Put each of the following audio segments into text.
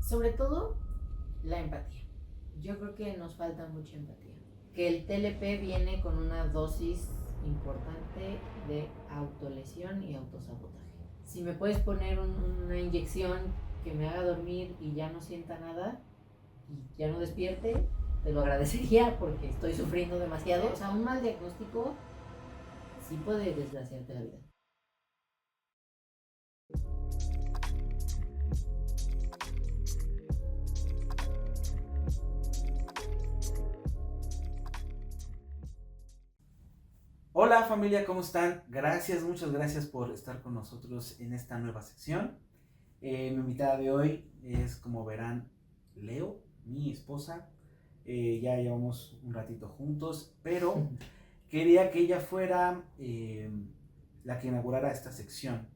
Sobre todo, la empatía. Yo creo que nos falta mucha empatía. Que el TLP viene con una dosis importante de autolesión y autosabotaje. Si me puedes poner una inyección que me haga dormir y ya no sienta nada y ya no despierte, te lo agradecería porque estoy sufriendo demasiado. O sea, un mal diagnóstico sí puede desgraciarte la vida. Hola familia, ¿cómo están? Muchas gracias por estar con nosotros en esta nueva sección. Mi invitada de hoy es, como verán, Leo, mi esposa. Ya llevamos un ratito juntos, pero quería que ella fuera la que inaugurara esta sección,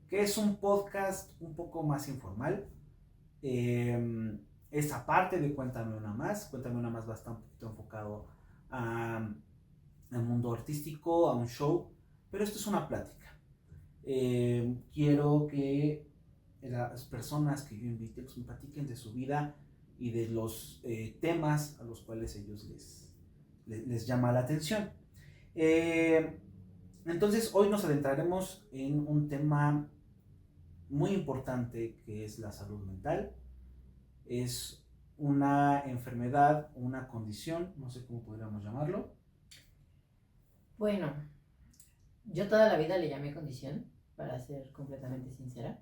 que es un podcast un poco más informal. Es aparte de Cuéntame una más. Cuéntame una más va a estar un poquito enfocado a al mundo artístico, a un show, pero esto es una plática. Quiero que las personas que yo invite pues, me platiquen de su vida y de los temas a los cuales ellos les llama la atención. Entonces hoy nos adentraremos en un tema muy importante que es la salud mental. Es una enfermedad, una condición, no sé cómo podríamos llamarlo. Bueno, yo toda la vida le llamé condición, para ser completamente sincera.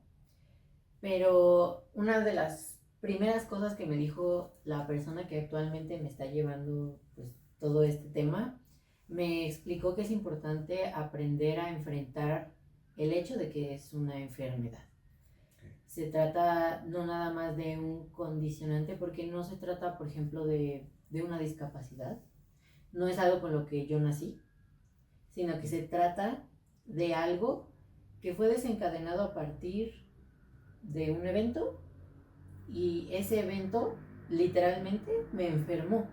Pero una de las primeras cosas que me dijo la persona que actualmente me está llevando pues, todo este tema, me explicó que es importante aprender a enfrentar el hecho de que es una enfermedad. Se trata no nada más de un condicionante, porque no se trata, por ejemplo, de una discapacidad. No es algo con lo que yo nací, sino que se trata de algo que fue desencadenado a partir de un evento y ese evento literalmente me enfermó.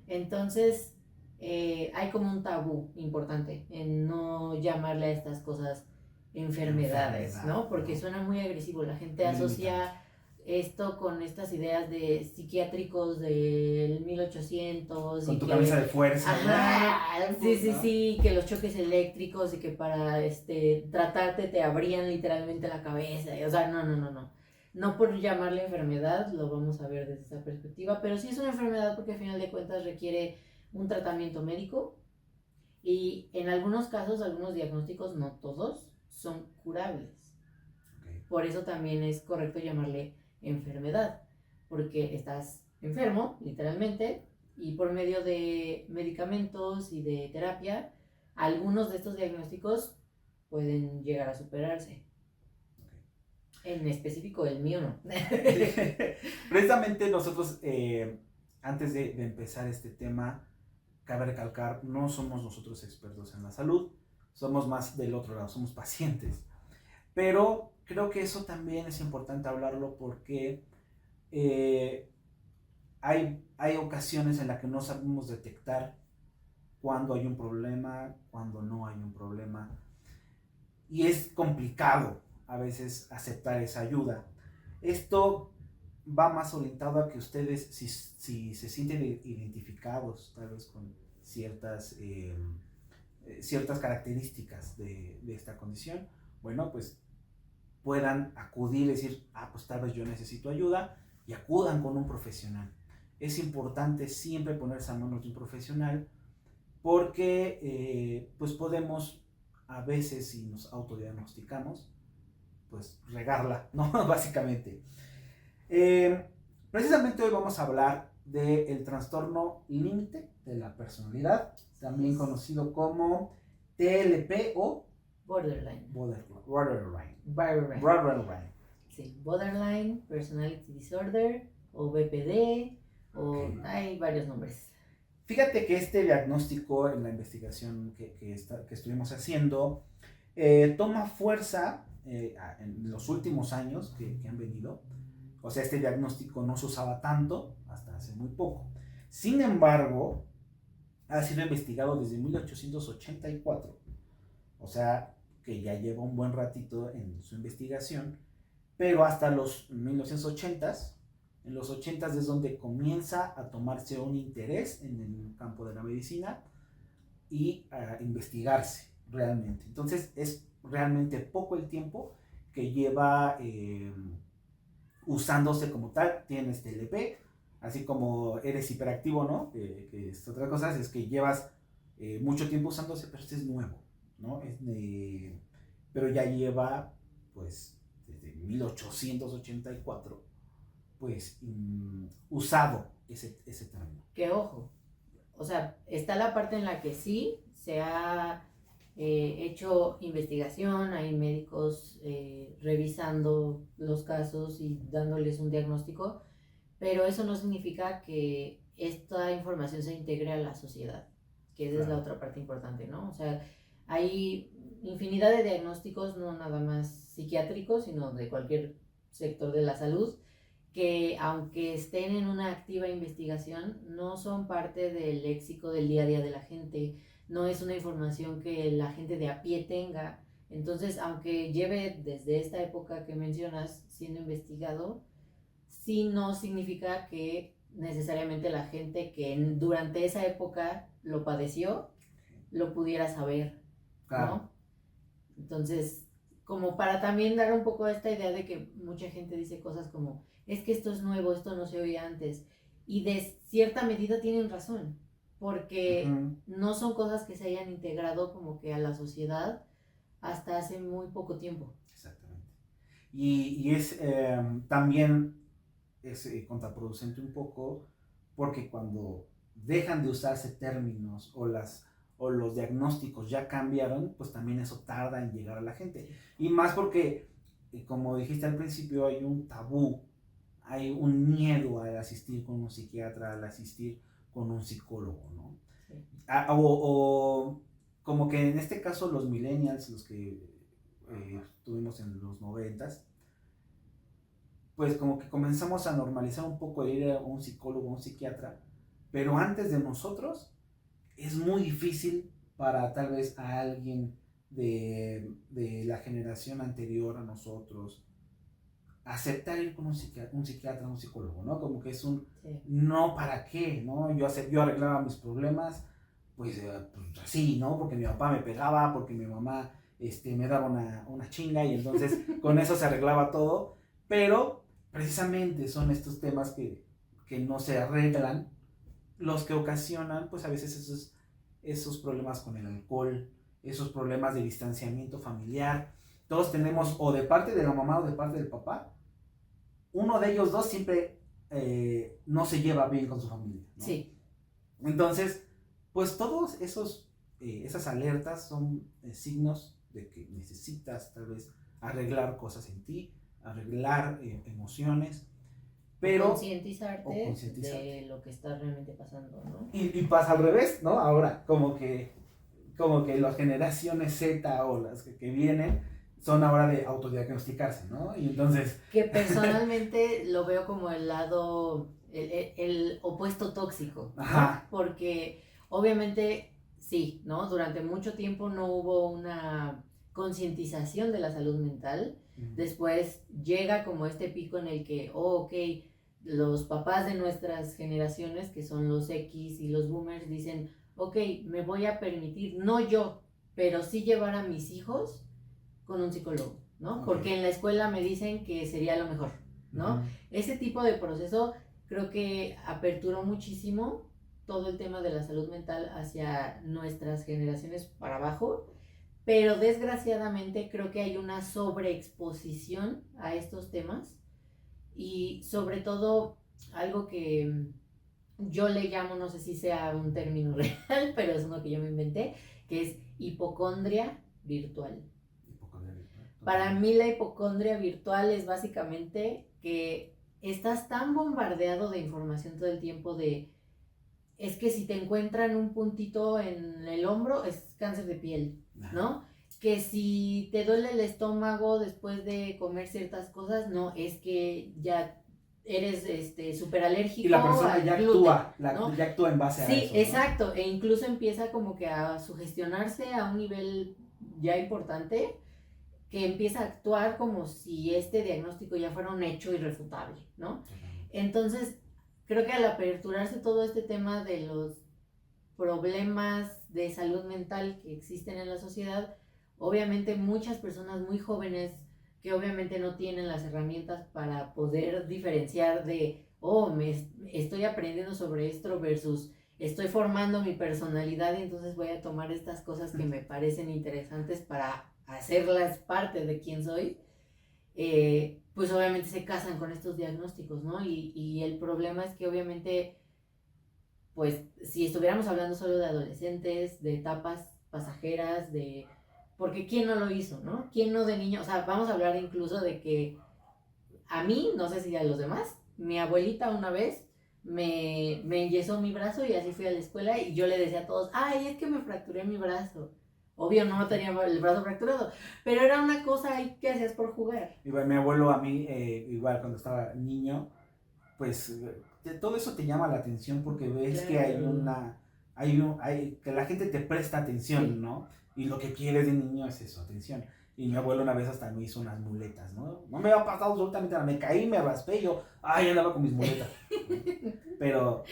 Entonces hay como un tabú importante en no llamarle a estas cosas enfermedades, ¿no? Porque suena muy agresivo, la gente muy asocia limitante esto con estas ideas de psiquiátricos del 1800 Con y tu que, camisa de fuerza. ajá, sí, que los choques eléctricos y que para tratarte te abrían literalmente la cabeza, o sea, no. No por llamarle enfermedad, lo vamos a ver desde esa perspectiva, pero sí es una enfermedad porque al final de cuentas requiere un tratamiento médico y en algunos casos, algunos diagnósticos, no todos, son curables. Por eso también es correcto llamarle enfermedad, porque estás enfermo, literalmente, y por medio de medicamentos y de terapia, algunos de estos diagnósticos pueden llegar a superarse. En específico, el mío no. Precisamente nosotros, antes de empezar este tema, cabe recalcar, no somos nosotros expertos en la salud, somos más del otro lado, somos pacientes. Pero creo que eso también es importante hablarlo porque hay ocasiones en las que no sabemos detectar cuándo hay un problema, cuándo no hay un problema. Y es complicado a veces aceptar esa ayuda. Esto va más orientado a que ustedes, si se sienten identificados tal vez con ciertas características de esta condición, bueno, pues puedan acudir y decir, pues tal vez yo necesito ayuda, y acudan con un profesional. Es importante siempre ponerse a manos de un profesional porque pues podemos a veces, si nos autodiagnosticamos, pues regarla, ¿no? Básicamente. Precisamente hoy vamos a hablar del trastorno límite de la personalidad, también conocido como TLP o Borderline. Borderline. Sí, Borderline, Personality Disorder, o BPD, o hay varios nombres. Fíjate que este diagnóstico en la investigación que estuvimos haciendo toma fuerza en los últimos años que han venido. O sea, este diagnóstico no se usaba tanto hasta hace muy poco. Sin embargo, ha sido investigado desde 1884. O sea, que ya lleva un buen ratito en su investigación. pero hasta los 1980s, en los 80s es donde comienza a tomarse un interés en el campo de la medicina y a investigarse realmente. Entonces es realmente poco el tiempo que lleva usándose como tal. Tienes TLP, así como eres hiperactivo, ¿no? Que es otra cosa, es que llevas mucho tiempo usándose, pero este es nuevo, ¿no? Pero ya lleva, pues, desde 1884, pues, usado ese término. Que ojo, o sea, está la parte en la que sí se ha hecho investigación, hay médicos revisando los casos y dándoles un diagnóstico, pero eso no significa que esta información se integre a la sociedad, que esa es la otra parte importante, ¿no? O sea, hay infinidad de diagnósticos, no nada más psiquiátricos, sino de cualquier sector de la salud, que aunque estén en una activa investigación, no son parte del léxico del día a día de la gente, no es una información que la gente de a pie tenga. Entonces, aunque lleve desde esta época que mencionas siendo investigado, sí no significa que necesariamente la gente que durante esa época lo padeció, lo pudiera saber, Claro. ¿no? Entonces, como para también dar un poco esta idea de que mucha gente dice cosas como, es que esto es nuevo, esto no se oía antes. Y de cierta medida tienen razón, porque no son cosas que se hayan integrado como que a la sociedad hasta hace muy poco tiempo. Exactamente. Y es también es contraproducente un poco, porque cuando dejan de usarse términos o los diagnósticos ya cambiaron, pues también eso tarda en llegar a la gente. Y más porque, como dijiste al principio, hay un tabú, hay un miedo al asistir con un psiquiatra, al asistir con un psicólogo, ¿no? Sí. O como que en este caso los millennials, los que tuvimos en los 90s, pues como que comenzamos a normalizar un poco el ir a un psicólogo, a un psiquiatra, pero antes de nosotros es muy difícil para tal vez a alguien de la generación anterior a nosotros aceptar ir con un psiquiatra, un psicólogo, ¿no? Como que es un sí. No, ¿para qué? ¿No? Yo arreglaba mis problemas, pues así, ¿no? Porque mi papá me pegaba, porque mi mamá me daba una chinga y entonces con eso se arreglaba todo, pero precisamente son estos temas que no se arreglan los que ocasionan, pues a veces esos problemas con el alcohol, esos problemas de distanciamiento familiar. Todos tenemos, o de parte de la mamá o de parte del papá, uno de ellos dos siempre no se lleva bien con su familia, ¿no? Sí. Entonces, pues todos esas alertas son signos de que necesitas tal vez arreglar cosas en ti, arreglar emociones, pero concientizarte de lo que está realmente pasando, ¿no? Y pasa al revés, ¿no? Ahora, como que las generaciones Z o las que vienen son ahora de autodiagnosticarse, ¿no? Y entonces... Que personalmente lo veo como el lado, el opuesto tóxico, ¿no? Ajá. Porque obviamente sí, ¿no? Durante mucho tiempo no hubo una concientización de la salud mental. Después llega como este pico en el que, ok, los papás de nuestras generaciones, que son los X y los boomers, dicen, ok, me voy a permitir, no yo, pero sí llevar a mis hijos con un psicólogo, ¿no? Okay. Porque en la escuela me dicen que sería lo mejor, ¿no? Ese tipo de proceso creo que aperturó muchísimo todo el tema de la salud mental hacia nuestras generaciones para abajo, pero desgraciadamente creo que hay una sobreexposición a estos temas y sobre todo algo que yo le llamo, no sé si sea un término real, pero es uno que yo me inventé, que es hipocondria virtual. Para mí la hipocondria virtual es básicamente que estás tan bombardeado de información todo el tiempo es que si te encuentran un puntito en el hombro es cáncer de piel, ¿no? Que si te duele el estómago después de comer ciertas cosas, no, es que ya eres súper alérgico. Y la persona ya gluten, actúa, ¿no? Ya actúa en base a eso. Sí, exacto, ¿no? E incluso empieza como que a sugestionarse a un nivel ya importante que empieza a actuar como si este diagnóstico ya fuera un hecho irrefutable, ¿no? Entonces, creo que al aperturarse todo este tema de los problemas de salud mental que existen en la sociedad, obviamente muchas personas muy jóvenes que obviamente no tienen las herramientas para poder diferenciar de, oh, me estoy aprendiendo sobre esto versus estoy formando mi personalidad y entonces voy a tomar estas cosas que me parecen interesantes para hacerlas parte de quién soy, pues obviamente se casan con estos diagnósticos, ¿no? Y el problema es que obviamente, pues si estuviéramos hablando solo de adolescentes, de etapas pasajeras, de... Porque ¿quién no lo hizo, no? ¿Quién no de niño? O sea, vamos a hablar incluso de que a mí, no sé si a los demás, mi abuelita una vez me enyesó mi brazo y así fui a la escuela y yo le decía a todos, ay, es que me fracturé mi brazo. Obvio no tenía el brazo fracturado, pero era una cosa ahí que hacías por jugar. Igual, mi abuelo a mí, igual cuando estaba niño, pues todo eso te llama la atención porque ves Claro. que que la gente te presta atención, Sí. ¿no? Y lo que quieres de niño es eso, atención. Y mi abuelo una vez hasta me hizo unas muletas, ¿no? No me había pasado absolutamente nada, me caí, me raspé y yo, ay, andaba con mis muletas. Pero,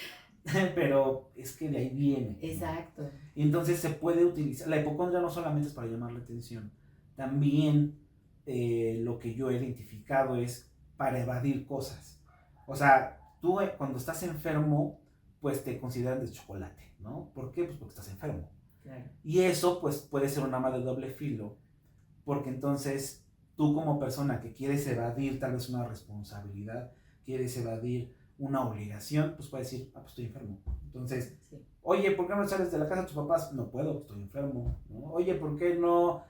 pero es que de ahí viene, ¿no? Exacto. Y entonces se puede utilizar, la hipocondria no solamente es para llamar la atención, también lo que yo he identificado es para evadir cosas. O sea, tú cuando estás enfermo, pues te consideran de chocolate, ¿no? ¿Por qué? Pues porque estás enfermo. Claro. Y eso pues puede ser un arma de doble filo, porque entonces tú como persona que quieres evadir tal vez una responsabilidad, quieres evadir una obligación, pues puedes decir, ah, pues estoy enfermo. Entonces, sí. Oye, ¿por qué no sales de la casa de tus papás? No puedo, estoy enfermo, ¿no? Oye, ¿por qué no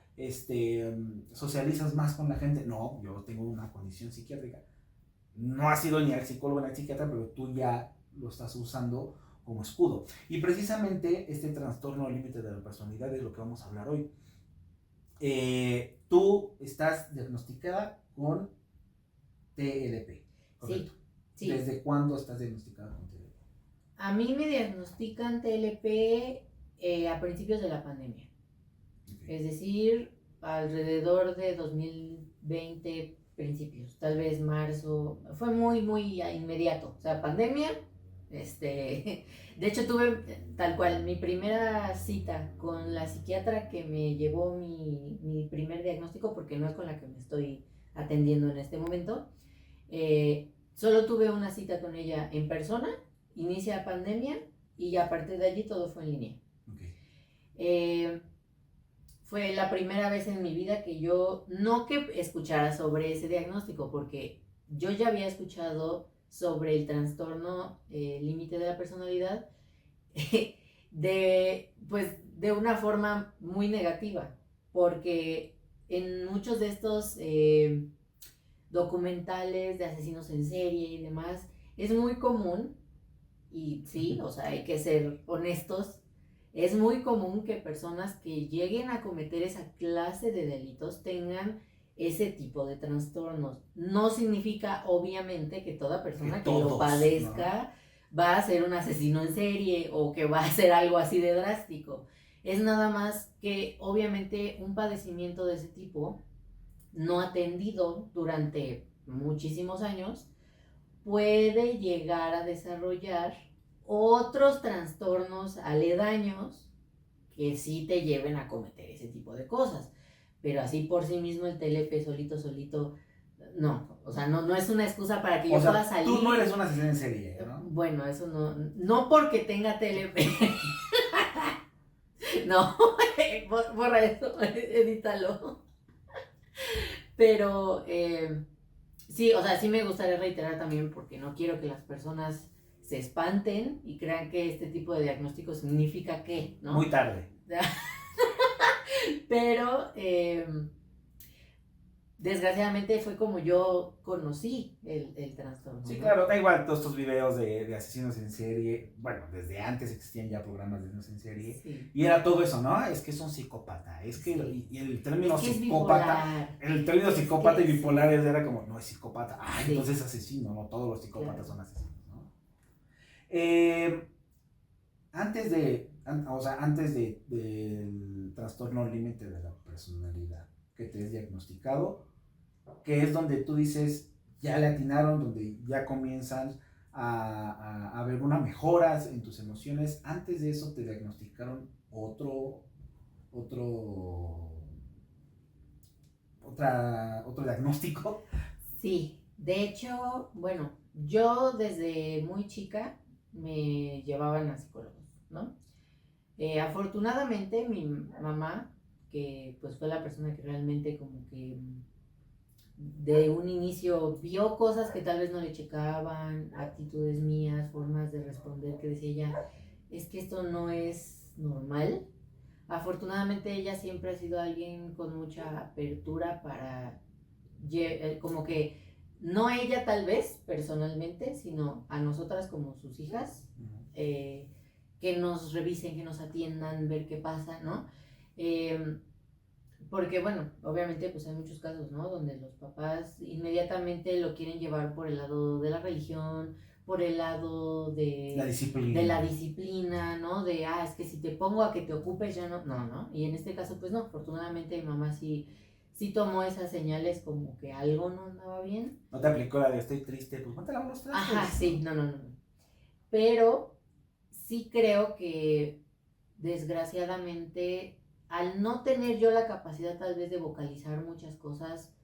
socializas más con la gente? No, yo tengo una condición psiquiátrica. No has ido ni al psicólogo ni al psiquiatra, pero tú ya lo estás usando como escudo. Y precisamente este trastorno límite de la personalidad es lo que vamos a hablar hoy. Tú estás diagnosticada con TLP, ¿correcto? Sí. ¿Desde cuándo estás diagnosticada con TLP? A mí me diagnostican TLP a principios de la pandemia. Okay. Es decir, alrededor de 2020 principios, tal vez marzo. Fue muy, muy inmediato. O sea, pandemia. De hecho, tuve tal cual mi primera cita con la psiquiatra que me llevó mi primer diagnóstico, porque no es con la que me estoy atendiendo en este momento. Solo tuve una cita con ella en persona, inicia la pandemia y a partir de allí todo fue en línea. Okay. Fue la primera vez en mi vida que yo, no que escuchara sobre ese diagnóstico, porque yo ya había escuchado sobre el trastorno límite de la personalidad de una forma muy negativa, porque en muchos de estos documentales de asesinos en serie y demás, es muy común, y sí, o sea, hay que ser honestos, es muy común que personas que lleguen a cometer esa clase de delitos tengan ese tipo de trastornos. No significa, obviamente, que toda persona que lo padezca, ¿no?, va a ser un asesino en serie o que va a hacer algo así de drástico. Es nada más que, obviamente, un padecimiento de ese tipo, no atendido durante muchísimos años, puede llegar a desarrollar otros trastornos aledaños que sí te lleven a cometer ese tipo de cosas. Pero así por sí mismo el TLP solito, no. O sea, no es una excusa para que yo pueda salir. Tú no eres una asesina en serie, ¿no? Bueno, eso no porque tenga TLP. No, borra eso, edítalo. Pero sí, o sea, sí me gustaría reiterar también, porque no quiero que las personas se espanten y crean que este tipo de diagnóstico significa que, ¿no? Muy tarde. Pero desgraciadamente fue como yo conocí el trastorno. Sí, ¿no? Claro, da igual todos estos videos de asesinos en serie. Bueno, desde antes existían ya programas de asesinos en serie. Sí. Y era todo eso, ¿no? Es que es un psicópata. Es que, sí. Y el término psicópata. El término psicópata y bipolar era como, no es psicópata. Ay, sí. Entonces es asesino, no todos los psicópatas son asesinos, ¿no? Antes del trastorno límite de la personalidad, que te es diagnosticado, que es donde tú dices, ya le atinaron, donde ya comienzan a ver una mejora en tus emociones. Antes de eso te diagnosticaron otro, otro diagnóstico. Sí, de hecho, bueno, yo desde muy chica me llevaban a psicólogos, ¿no? Afortunadamente mi mamá, que pues fue la persona que realmente como que de un inicio vio cosas que tal vez no le checaban, actitudes mías, formas de responder que decía ella, es que esto no es normal. Afortunadamente ella siempre ha sido alguien con mucha apertura para como que no ella tal vez personalmente, sino a nosotras como sus hijas, que nos revisen, que nos atiendan, ver qué pasa, ¿no? Eh, Porque bueno, obviamente pues hay muchos casos, ¿no? Donde los papás inmediatamente lo quieren llevar por el lado de la religión, por el lado de la disciplina, ¿no? De, es que si te pongo a que te ocupes ya no, no, ¿no? Y en este caso pues no, afortunadamente mi mamá sí tomó esas señales como que algo no andaba bien. ¿No te aplicó la de estoy triste? Pues ponte a lavar los trastes. Ajá, sí, no. Pero sí creo que desgraciadamente al no tener yo la capacidad tal vez de vocalizar muchas cosas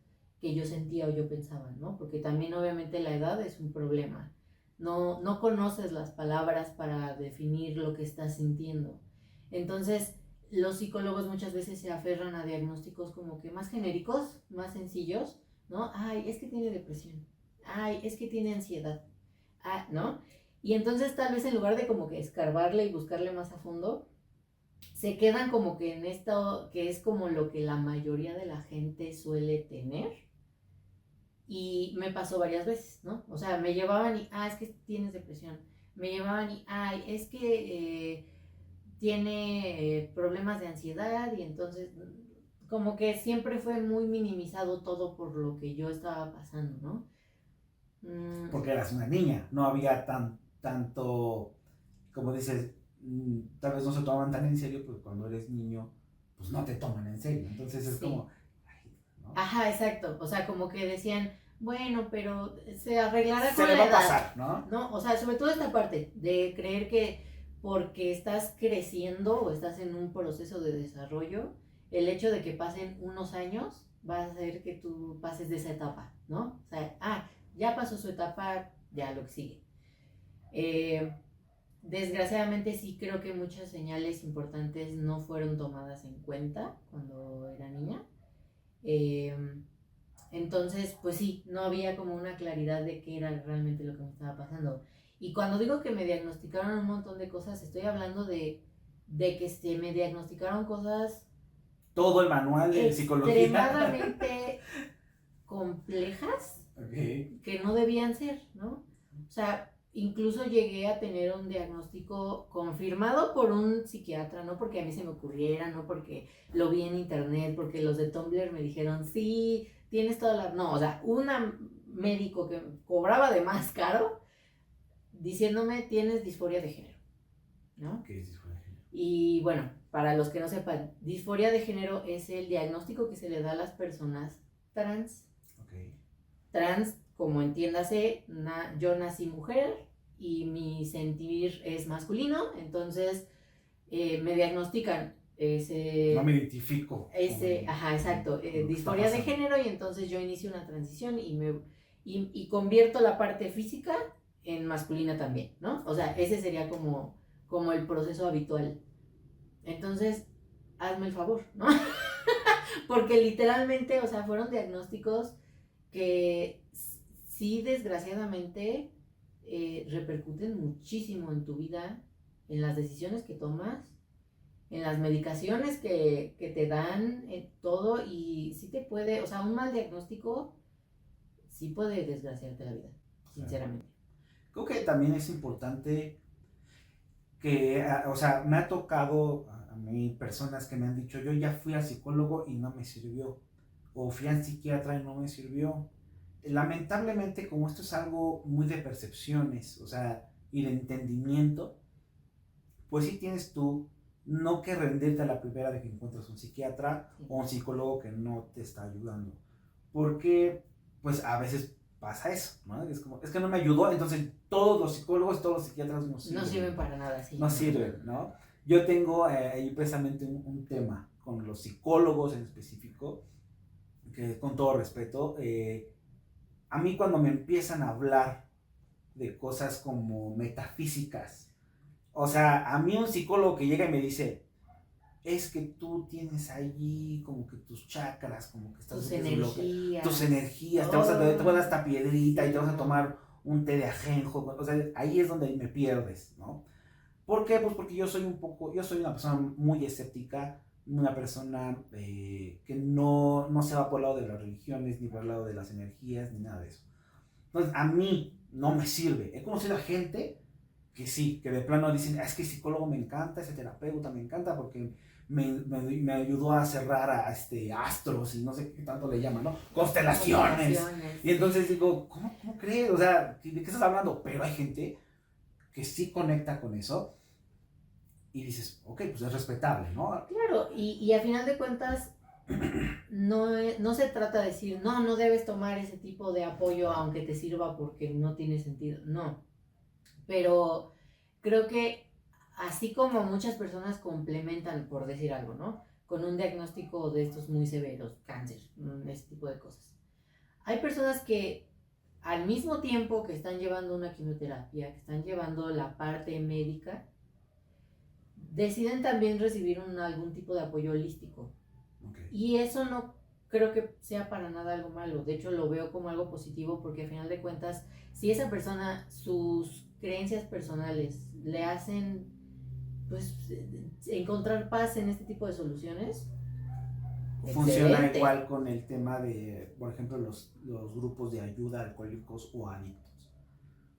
que yo sentía o yo pensaba, ¿no? Porque también obviamente la edad es un problema. No conoces las palabras para definir lo que estás sintiendo. Entonces, los psicólogos muchas veces se aferran a diagnósticos como que más genéricos, más sencillos, ¿no? Ay, es que tiene depresión. Ay, es que tiene ansiedad. ¿No? Y entonces tal vez en lugar de como que escarbarle y buscarle más a fondo, se quedan como que en esto que es como lo que la mayoría de la gente suele tener. Y me pasó varias veces, ¿no? O sea, me llevaban y, es que tienes depresión. Me llevaban y, es que tiene problemas de ansiedad y entonces como que siempre fue muy minimizado todo por lo que yo estaba pasando, ¿no? Porque eras una niña, no había tanto, como dices, tal vez no se tomaban tan en serio, pues cuando eres niño, pues no te toman en serio. Entonces es como, ¿no? Ajá, exacto. O sea, como que decían, bueno, pero se arreglará se con le la va a edad, pasar, ¿no? ¿no? O sea, sobre todo esta parte de creer que porque estás creciendo o estás en un proceso de desarrollo, el hecho de que pasen unos años va a hacer que tú pases de esa etapa, ¿no? O sea, ya pasó su etapa, ya lo que sigue. Desgraciadamente sí creo que muchas señales importantes no fueron tomadas en cuenta cuando era niña. Eh, entonces, pues sí, no había como una claridad de qué era realmente lo que me estaba pasando. Y cuando digo que me diagnosticaron un montón de cosas, estoy hablando de que me diagnosticaron cosas Todo el manual de psicología. extremadamente complejas que no debían ser, ¿no? O sea, incluso llegué a tener un diagnóstico confirmado por un psiquiatra, no porque a mí se me ocurriera, no porque lo vi en internet, porque los de Tumblr me dijeron, sí, tienes toda la... No, o sea, un médico que cobraba de más caro diciéndome, tienes disforia de género, ¿no? ¿Qué es disforia de género? Y bueno, para los que no sepan, disforia de género es el diagnóstico que se le da a las personas trans. Okay. Trans, como entiéndase, yo nací mujer y mi sentir es masculino, entonces me diagnostican no me identifico. exacto, disforia de género y entonces yo inicio una transición y convierto la parte física en masculina también, ¿no? O sea, ese sería como el proceso habitual. Entonces, hazme el favor, ¿no? Porque literalmente, o sea, fueron diagnósticos que sí, desgraciadamente, repercuten muchísimo en tu vida, en las decisiones que tomas, en las medicaciones que te dan, todo, y sí te puede, o sea, un mal diagnóstico sí puede desgraciarte la vida, sinceramente. Creo que también es importante que, o sea, me ha tocado a mí personas que me han dicho, yo ya fui al psicólogo y no me sirvió, o fui al psiquiatra y no me sirvió. Lamentablemente, como esto es algo muy de percepciones, o sea, y de entendimiento, pues sí tienes tú no que rendirte a la primera de que encuentres un psiquiatra Sí. o un psicólogo que no te está ayudando. Porque, pues, a veces pasa eso, ¿no? Es como, es que no me ayudó, entonces todos los psicólogos, todos los psiquiatras no sirven. No sirven para nada, sí. No sirven, ¿no? Yo tengo ahí precisamente un tema con los psicólogos en específico, que con todo respeto, a mí cuando me empiezan a hablar de cosas como metafísicas, o sea, a mí un psicólogo que llega y me dice, es que tú tienes allí como que tus chakras, como que estás Tus energías. tus energías, Oh, te vas a dar esta piedrita sí, y te vas a no. tomar un té de ajenjo, o sea, ahí es donde me pierdes, ¿no? ¿Por qué? Pues porque yo soy una persona muy escéptica, una persona que no se va por el lado de las religiones, ni por el lado de las energías, ni nada de eso. Entonces, a mí no me sirve. He conocido a gente que sí, que de plano dicen, es que el psicólogo me encanta, ese terapeuta me encanta porque me ayudó a cerrar a astros y no sé qué tanto le llaman, ¿no? Constelaciones. Y entonces digo, ¿cómo crees? O sea, ¿de qué estás hablando? Pero hay gente que sí conecta con eso y dices, ok, pues es respetable, ¿no? Claro, y a final de cuentas, no se trata de decir, no debes tomar ese tipo de apoyo aunque te sirva porque no tiene sentido. No. Pero creo que así como muchas personas complementan, por decir algo, ¿no? Con un diagnóstico de estos muy severos, cáncer, ese tipo de cosas. Hay personas que al mismo tiempo que están llevando una quimioterapia, que están llevando la parte médica, deciden también recibir algún tipo de apoyo holístico. Okay. Y eso no creo que sea para nada algo malo. De hecho, lo veo como algo positivo porque al final de cuentas, si esa persona, sus creencias personales le hacen pues encontrar paz en este tipo de soluciones, Funciona excelente. igual con el tema de, por ejemplo, los grupos de ayuda a alcohólicos o adictos.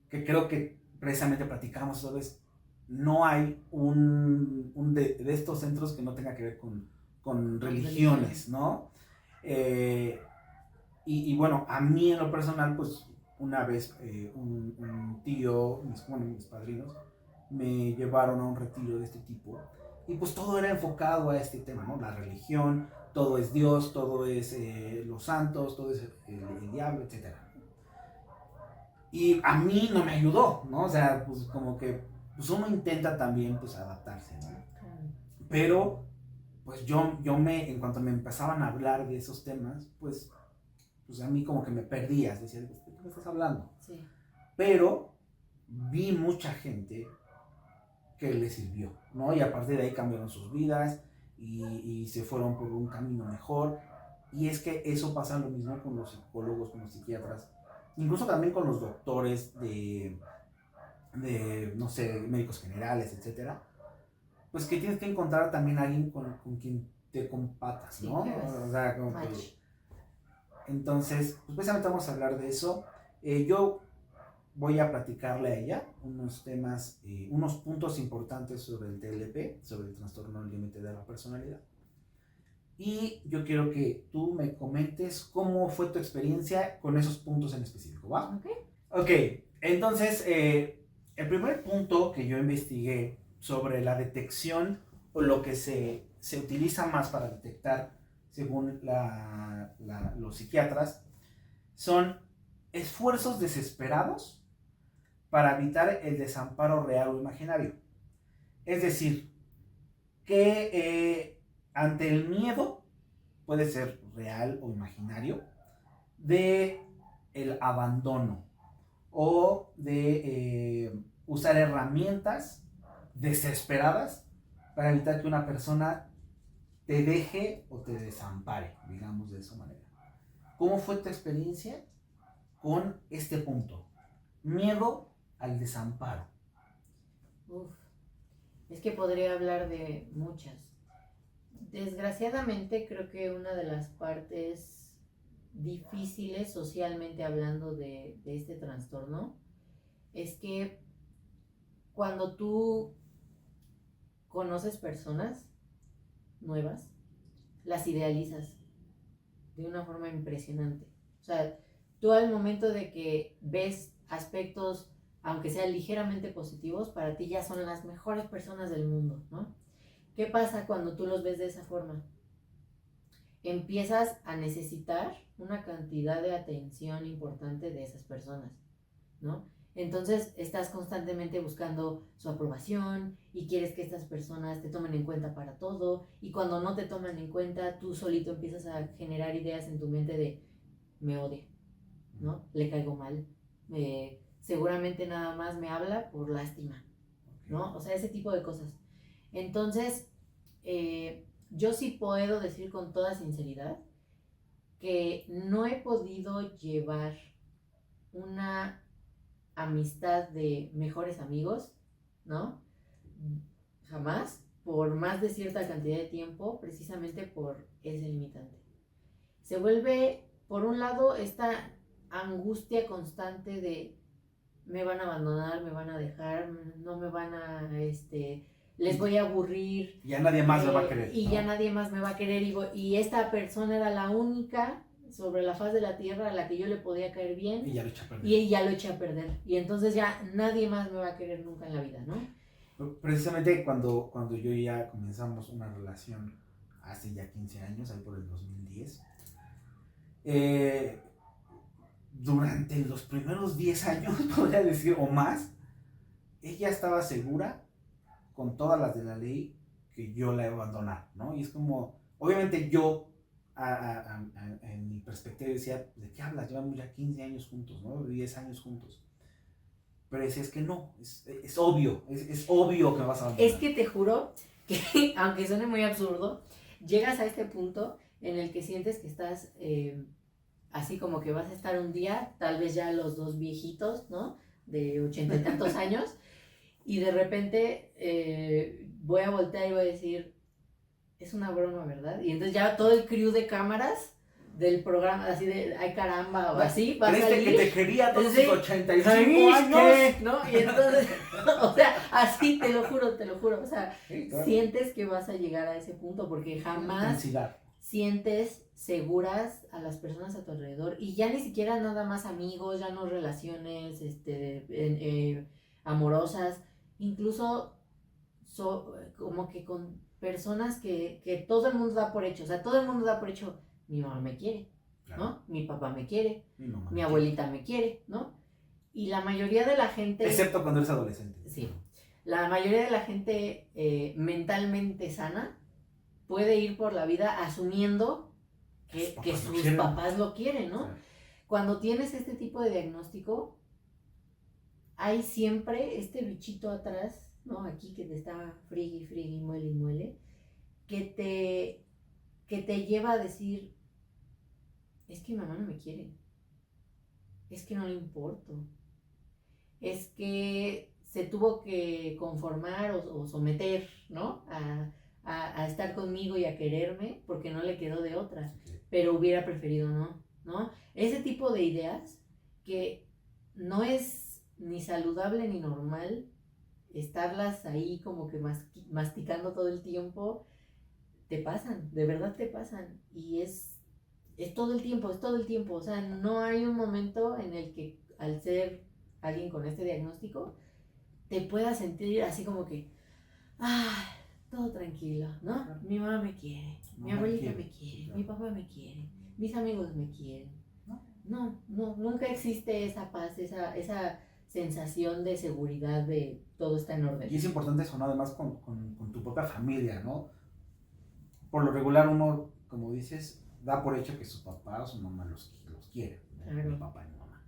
Que creo que precisamente platicamos otra vez, no hay un de estos centros que no tenga que ver con religiones, ¿no? Y bueno, a mí en lo personal, pues una vez un tío, mis padrinos, me llevaron a un retiro de este tipo y pues todo era enfocado a este tema, ¿no? La religión, todo es Dios, todo es los santos, todo es el diablo, etc. Y a mí no me ayudó, ¿no? O sea, pues como que pues uno intenta también pues adaptarse, ¿no? Pero pues en cuanto me empezaban a hablar de esos temas, pues a mí como que me perdías, decía, ¿de qué me estás hablando? Sí. Pero vi mucha gente que le sirvió, ¿no? Y a partir de ahí cambiaron sus vidas y se fueron por un camino mejor. Y es que eso pasa lo mismo con los psicólogos, con los psiquiatras, incluso también con los doctores no sé, médicos generales, etcétera. Pues que tienes que encontrar también a alguien con quien te compatas, ¿no? Sí, o sea, como que... Entonces, pues precisamente vamos a hablar de eso. Yo voy a platicarle a ella unos temas, unos puntos importantes sobre el TLP, sobre el trastorno límite de la personalidad. Y yo quiero que tú me comentes cómo fue tu experiencia con esos puntos en específico, ¿va? Ok, entonces, el primer punto que yo investigué sobre la detección o lo que se utiliza más para detectar, según los psiquiatras, son esfuerzos desesperados para evitar el desamparo real o imaginario. Es decir, que ante el miedo, puede ser real o imaginario, de el abandono o de usar herramientas desesperadas para evitar que una persona te deje o te desampare, digamos de esa manera. ¿Cómo fue tu experiencia con este punto? Miedo al desamparo. Uf, es que podría hablar de muchas. Desgraciadamente creo que una de las partes difíciles socialmente hablando de este trastorno es que cuando tú conoces personas nuevas, las idealizas de una forma impresionante. O sea, tú al momento de que ves aspectos, aunque sean ligeramente positivos, para ti ya son las mejores personas del mundo, ¿no? ¿Qué pasa cuando tú los ves de esa forma? Empiezas a necesitar una cantidad de atención importante de esas personas, ¿no? Entonces estás constantemente buscando su aprobación y quieres que estas personas te tomen en cuenta para todo, y cuando no te toman en cuenta, tú solito empiezas a generar ideas en tu mente de me odia, ¿no? Le caigo mal, seguramente nada más me habla por lástima, ¿no? O sea, ese tipo de cosas. Entonces, yo sí puedo decir con toda sinceridad que no he podido llevar una amistad de mejores amigos, ¿no? Jamás, por más de cierta cantidad de tiempo, precisamente por ese limitante. Se vuelve, por un lado, esta angustia constante de me van a abandonar, me van a dejar, no me van a, les voy a aburrir. Ya nadie más me va a querer. Y ¿no? ya nadie más me va a querer. Y esta persona era la única sobre la faz de la tierra a la que yo le podía caer bien. Y ya lo eché a perder. Y ya lo eché a perder. Y entonces ya nadie más me va a querer nunca en la vida, ¿no? Precisamente cuando yo y ya comenzamos una relación hace ya 15 años, ahí por el 2010, durante los primeros 10 años, podría decir, o más, ella estaba segura, con todas las de la ley, que yo la iba a abandonar, ¿no? Y es como, obviamente yo, en mi perspectiva, decía, ¿de qué hablas? Llevamos ya 15 años juntos, ¿no? 10 años juntos. Pero decía, es que no, es obvio, es obvio que me vas a abandonar. Es que te juro que, aunque suene muy absurdo, llegas a este punto en el que sientes que estás así como que vas a estar un día, tal vez ya los dos viejitos, ¿no? De 80 y tantos años, y de repente voy a voltear y voy a decir, es una broma, ¿verdad? Y entonces ya todo el crew de cámaras del programa, así de, ay caramba, o así, va a salir. ¿Crees que te quería todos Sí. tus 85 años? ¿No? Y entonces, o sea, así te lo juro, o sea, Sí, claro. sientes que vas a llegar a ese punto porque jamás Intensidad. sientes seguras a las personas a tu alrededor, y ya ni siquiera nada más amigos, ya no relaciones amorosas, incluso como que con personas que todo el mundo da por hecho, o sea, todo el mundo da por hecho, mi mamá me quiere, Claro. ¿no? Mi papá me quiere, Mi abuelita me quiere, ¿no? Y la mayoría de la gente... Excepto cuando eres adolescente. Sí. La mayoría de la gente mentalmente sana puede ir por la vida asumiendo que sus papás lo quieren, ¿no? Claro. Cuando tienes este tipo de diagnóstico, hay siempre este bichito atrás, ¿no? Aquí que te está frigui, muele, que te lleva a decir, es que mi mamá no me quiere, es que no le importo, es que se tuvo que conformar o someter, ¿no? A estar conmigo y a quererme porque no le quedó de otra, pero hubiera preferido ¿no? Ese tipo de ideas que no es ni saludable ni normal estarlas ahí como que masticando todo el tiempo, te pasan, de verdad te pasan, y es todo el tiempo, o sea, no hay un momento en el que al ser alguien con este diagnóstico te puedas sentir así como que, todo tranquilo, ¿no? Mi mamá me quiere, mi abuelita me quiere, mi papá me quiere, mis amigos me quieren. No, nunca existe esa paz, esa sensación de seguridad de todo está en orden. Y es importante eso, ¿no? Además con tu propia familia, ¿no? Por lo regular uno, como dices, da por hecho que su papá o su mamá los quiere, ¿no? Claro. Mi papá y mi mamá,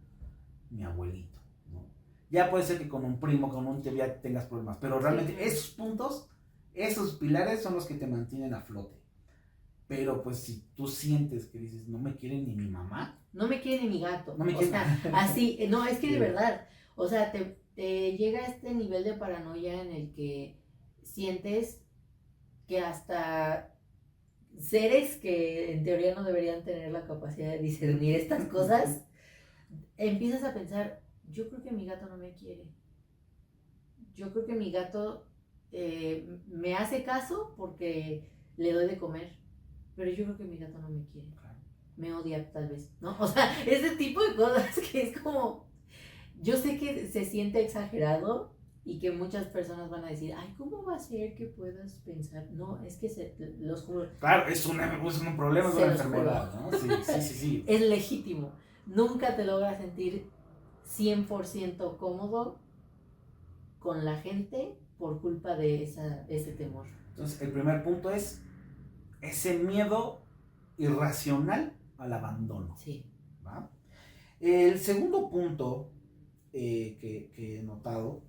mi abuelito, ¿no? Ya puede ser que con un primo, con un tío ya tengas problemas, pero realmente esos puntos, esos pilares son los que te mantienen a flote. Pero pues si tú sientes que dices, no me quiere ni mi mamá, no me quiere ni mi gato, no me quiere. O sea, así, no, es que de verdad, o sea, te llega a este nivel de paranoia en el que sientes que hasta seres que en teoría no deberían tener la capacidad de discernir estas cosas, empiezas a pensar, yo creo que mi gato no me quiere, yo creo que mi gato me hace caso porque le doy de comer, pero yo creo que mi gato no me quiere, me odia tal vez, ¿no? O sea, ese tipo de cosas que es como, yo sé que se siente exagerado, y que muchas personas van a decir, ay, ¿cómo va a ser que puedas pensar? No, es que los juro. Claro, es un problema, es una los enfermedad, juro. ¿no? Sí, sí, sí, sí. Es legítimo. Nunca te logras sentir 100% cómodo con la gente por culpa de ese temor. Entonces, el primer punto es ese miedo irracional al abandono. Sí. ¿Va? El segundo punto que he notado,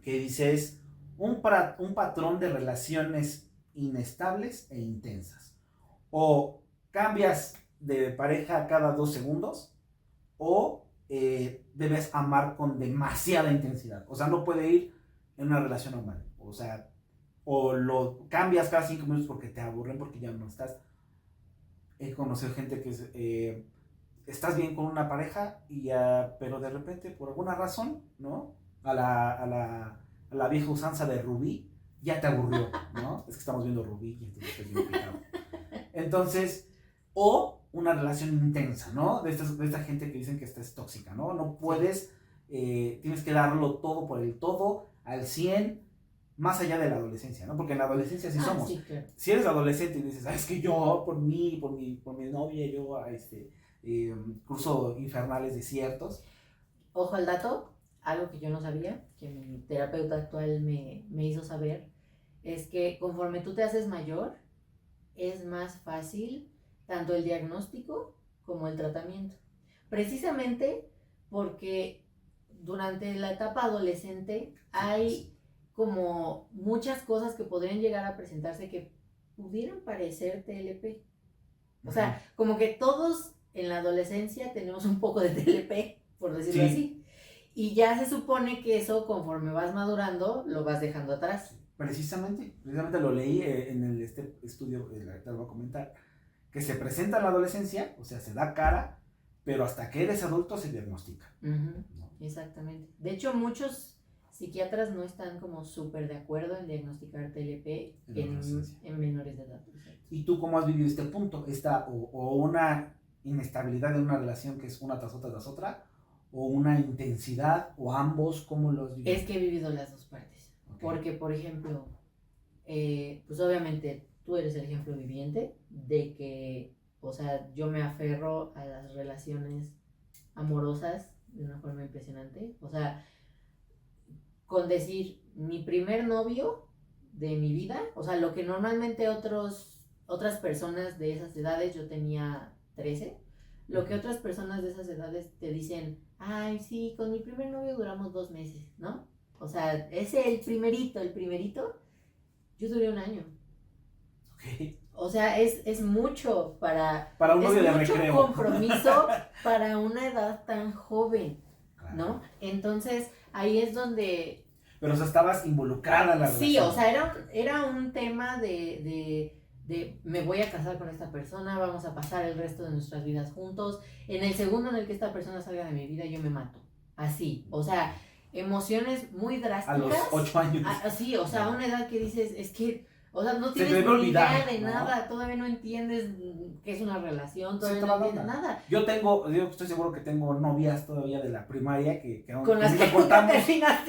que dice es un patrón de relaciones inestables e intensas. O cambias de pareja cada 2 segundos, o debes amar con demasiada intensidad. O sea, no puede ir en una relación normal. O sea, o lo cambias cada 5 minutos porque te aburren, porque ya no estás. He conocido gente que estás bien con una pareja, pero de repente, por alguna razón, ¿no? A la vieja usanza de Rubí, ya te aburrió, ¿no? Es que estamos viendo Rubí y entonces estoy bien picado. Entonces, o una relación intensa, ¿no? De esta gente que dicen que esta es tóxica, ¿no? No puedes, tienes que darlo todo por el todo, al 100, más allá de la adolescencia, ¿no? Porque en la adolescencia sí somos. Sí, claro. Si eres adolescente y dices, es que yo, por mi novia, yo curso infernales desiertos. Ojo al dato, algo que yo no sabía, que mi terapeuta actual me hizo saber, es que conforme tú te haces mayor, es más fácil tanto el diagnóstico como el tratamiento. Precisamente porque durante la etapa adolescente hay como muchas cosas que podrían llegar a presentarse que pudieran parecer TLP. O sea, como que todos en la adolescencia tenemos un poco de TLP, por decirlo así. Y ya se supone que eso, conforme vas madurando, lo vas dejando atrás. Precisamente lo leí en este estudio, te lo voy a comentar, que se presenta en la adolescencia, o sea, se da cara, pero hasta que eres adulto se diagnostica. ¿No? Exactamente. De hecho, muchos psiquiatras no están como súper de acuerdo en diagnosticar TLP en menores de edad. ¿Y tú cómo has vivido este punto? O una inestabilidad de una relación que es una tras otra, o una intensidad, o ambos, ¿cómo lo has vivido? Es que he vivido las dos partes. Okay. Porque, por ejemplo, pues obviamente tú eres el ejemplo viviente de que, o sea, yo me aferro a las relaciones amorosas de una forma impresionante. O sea, con decir mi primer novio de mi vida, o sea, lo que normalmente otras personas de esas edades, yo tenía 13, lo que otras personas de esas edades te dicen, ay, sí, con mi primer novio duramos 2 meses, ¿no? O sea, ese el primerito, yo duré 1 año. Ok. O sea, es mucho para un novio de recreo. Es mucho compromiso para una edad tan joven, ¿no? Entonces, ahí es donde... Pero o sea, estabas involucrada en la relación. Sí, o sea, era un tema de me voy a casar con esta persona, vamos a pasar el resto de nuestras vidas juntos. En el segundo en el que esta persona salga de mi vida, yo me mato. Así, o sea, emociones muy drásticas. A los 8 años. Sí, o sea, a una edad que dices, es que, o sea, no tienes ni idea de nada, todavía no entiendes qué es una relación, todavía no entiendes nada. Yo estoy seguro que tengo novias todavía de la primaria que aún con las que cortamos,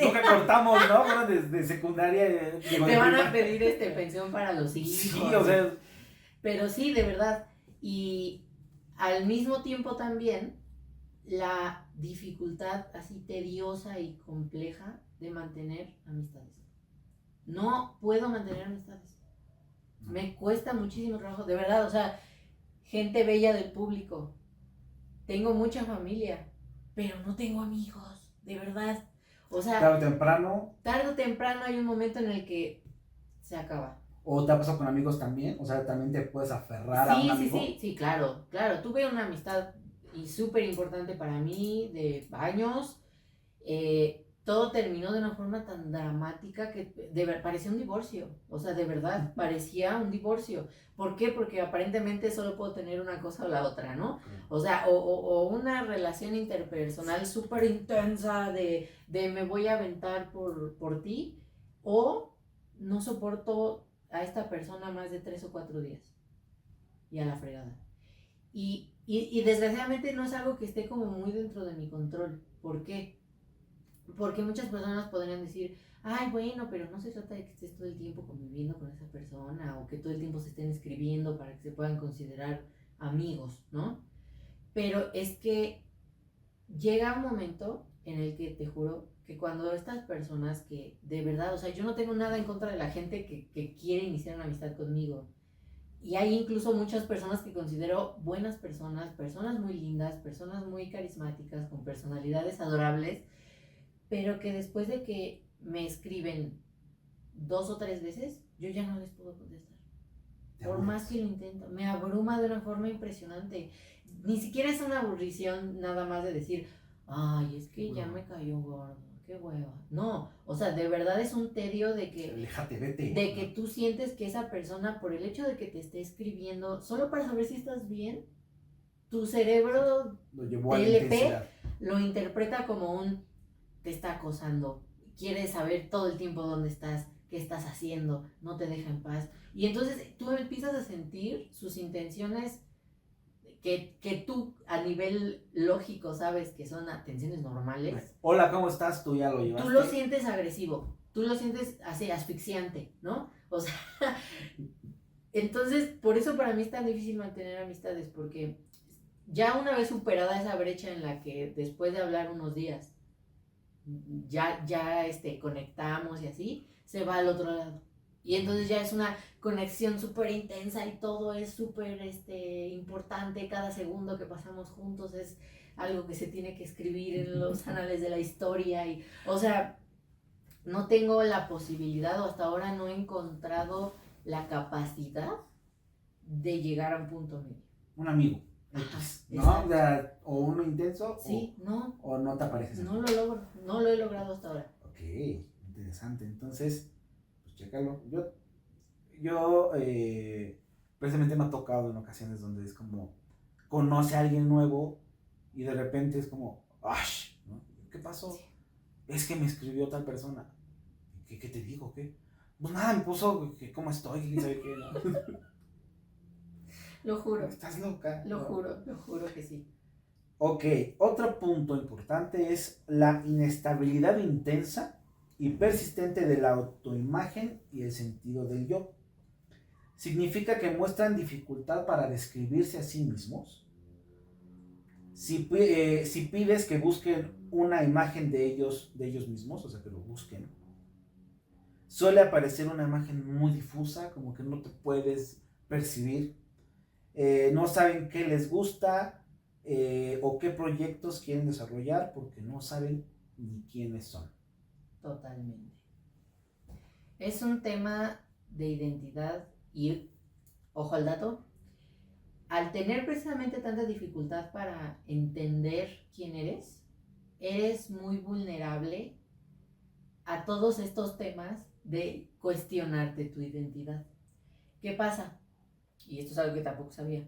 nunca cortamos, ¿no? Bueno, desde secundaria. Te van a pedir pensión para los hijos. Sí, o sea. Pero sí, de verdad. Y al mismo tiempo también la dificultad así tediosa y compleja de mantener amistades. No puedo mantener amistades. Me cuesta muchísimo trabajo, de verdad, o sea, gente bella del público. Tengo mucha familia, pero no tengo amigos, de verdad. O sea, tarde o temprano hay un momento en el que se acaba. ¿O te ha pasado con amigos también? O sea, también te puedes aferrar a un amigo. Sí, claro. Tuve una amistad y súper importante para mí de años. Todo terminó de una forma tan dramática que parecía un divorcio. O sea, de verdad, parecía un divorcio. ¿Por qué? Porque aparentemente solo puedo tener una cosa o la otra, ¿no? O sea, o una relación interpersonal súper intensa de me voy a aventar por ti, o no soporto a esta persona más de 3 o 4 días. Y a la fregada. Y desgraciadamente no es algo que esté como muy dentro de mi control. ¿Por qué? Porque muchas personas podrían decir, ay, bueno, pero no se trata de que estés todo el tiempo conviviendo con esa persona o que todo el tiempo se estén escribiendo para que se puedan considerar amigos, ¿no? Pero es que llega un momento en el que te juro que cuando estas personas que de verdad, o sea, yo no tengo nada en contra de la gente que quiere iniciar una amistad conmigo. Y hay incluso muchas personas que considero buenas personas, personas muy lindas, personas muy carismáticas, con personalidades adorables, pero que después de que me escriben 2 o 3 veces, yo ya no les puedo contestar. Por más que lo intento, me abruma de una forma impresionante. Ni siquiera es una aburrición nada más de decir, ay, es que ya me cayó gordo, qué hueva. No, o sea, de verdad es un tedio de que, Aléjate, vete. de que tú sientes que esa persona, por el hecho de que te esté escribiendo, solo para saber si estás bien, tu cerebro lo llevó a la TLP intensidad. lo interpreta como un te está acosando, quiere saber todo el tiempo dónde estás, qué estás haciendo, no te deja en paz. Y entonces tú empiezas a sentir sus intenciones que tú a nivel lógico sabes que son atenciones normales. Hola, ¿cómo estás? Tú ya lo llevaste. Tú lo sientes agresivo, tú lo sientes así asfixiante, ¿no? O sea, entonces por eso para mí es tan difícil mantener amistades, porque ya una vez superada esa brecha en la que después de hablar unos días ya conectamos y así, se va al otro lado. Y entonces ya es una conexión súper intensa y todo es súper importante. Cada segundo que pasamos juntos es algo que se tiene que escribir en los anales de la historia. Y, o sea, no tengo la posibilidad o hasta ahora no he encontrado la capacidad de llegar a un punto medio. Un amigo. X, ¿no? O sea, o uno intenso sí, o no te apareces. No lo logro, no lo he logrado hasta ahora. Ok, interesante. Entonces, pues chécalo. Yo precisamente me ha tocado en ocasiones donde es como, conoce a alguien nuevo y de repente es como, ¡ash! ¿No? ¿Qué pasó? Sí. Es que me escribió tal persona. ¿Qué te digo? ¿Qué? Pues nada, me puso que cómo estoy, quién sabe qué, ¿no? Lo juro. ¿Estás loca? Lo juro que sí. Ok, otro punto importante es la inestabilidad intensa y persistente de la autoimagen y el sentido del yo. Significa que muestran dificultad para describirse a sí mismos. Si pides que busquen una imagen de ellos mismos, o sea, que lo busquen, suele aparecer una imagen muy difusa, como que no te puedes percibir. No saben qué les gusta o qué proyectos quieren desarrollar porque no saben ni quiénes son. Totalmente. Es un tema de identidad y, ojo al dato, al tener precisamente tanta dificultad para entender quién eres muy vulnerable a todos estos temas de cuestionarte tu identidad. ¿Qué pasa? Y esto es algo que tampoco sabía.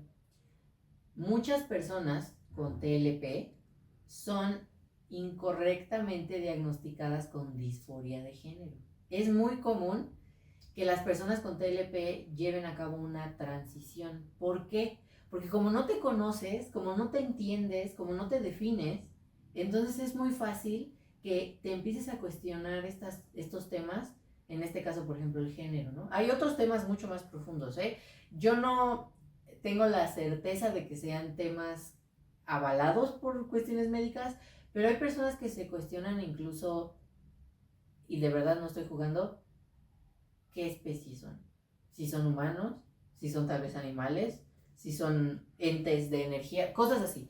Muchas personas con TLP son incorrectamente diagnosticadas con disforia de género. Es muy común que las personas con TLP lleven a cabo una transición. ¿Por qué? Porque como no te conoces, como no te entiendes, como no te defines, entonces es muy fácil que te empieces a cuestionar estos temas, en este caso, por ejemplo, el género, ¿no? Hay otros temas mucho más profundos, ¿eh? Yo no tengo la certeza de que sean temas avalados por cuestiones médicas, pero hay personas que se cuestionan incluso, y de verdad no estoy jugando, qué especie son. Si son humanos, si son tal vez animales, si son entes de energía, cosas así.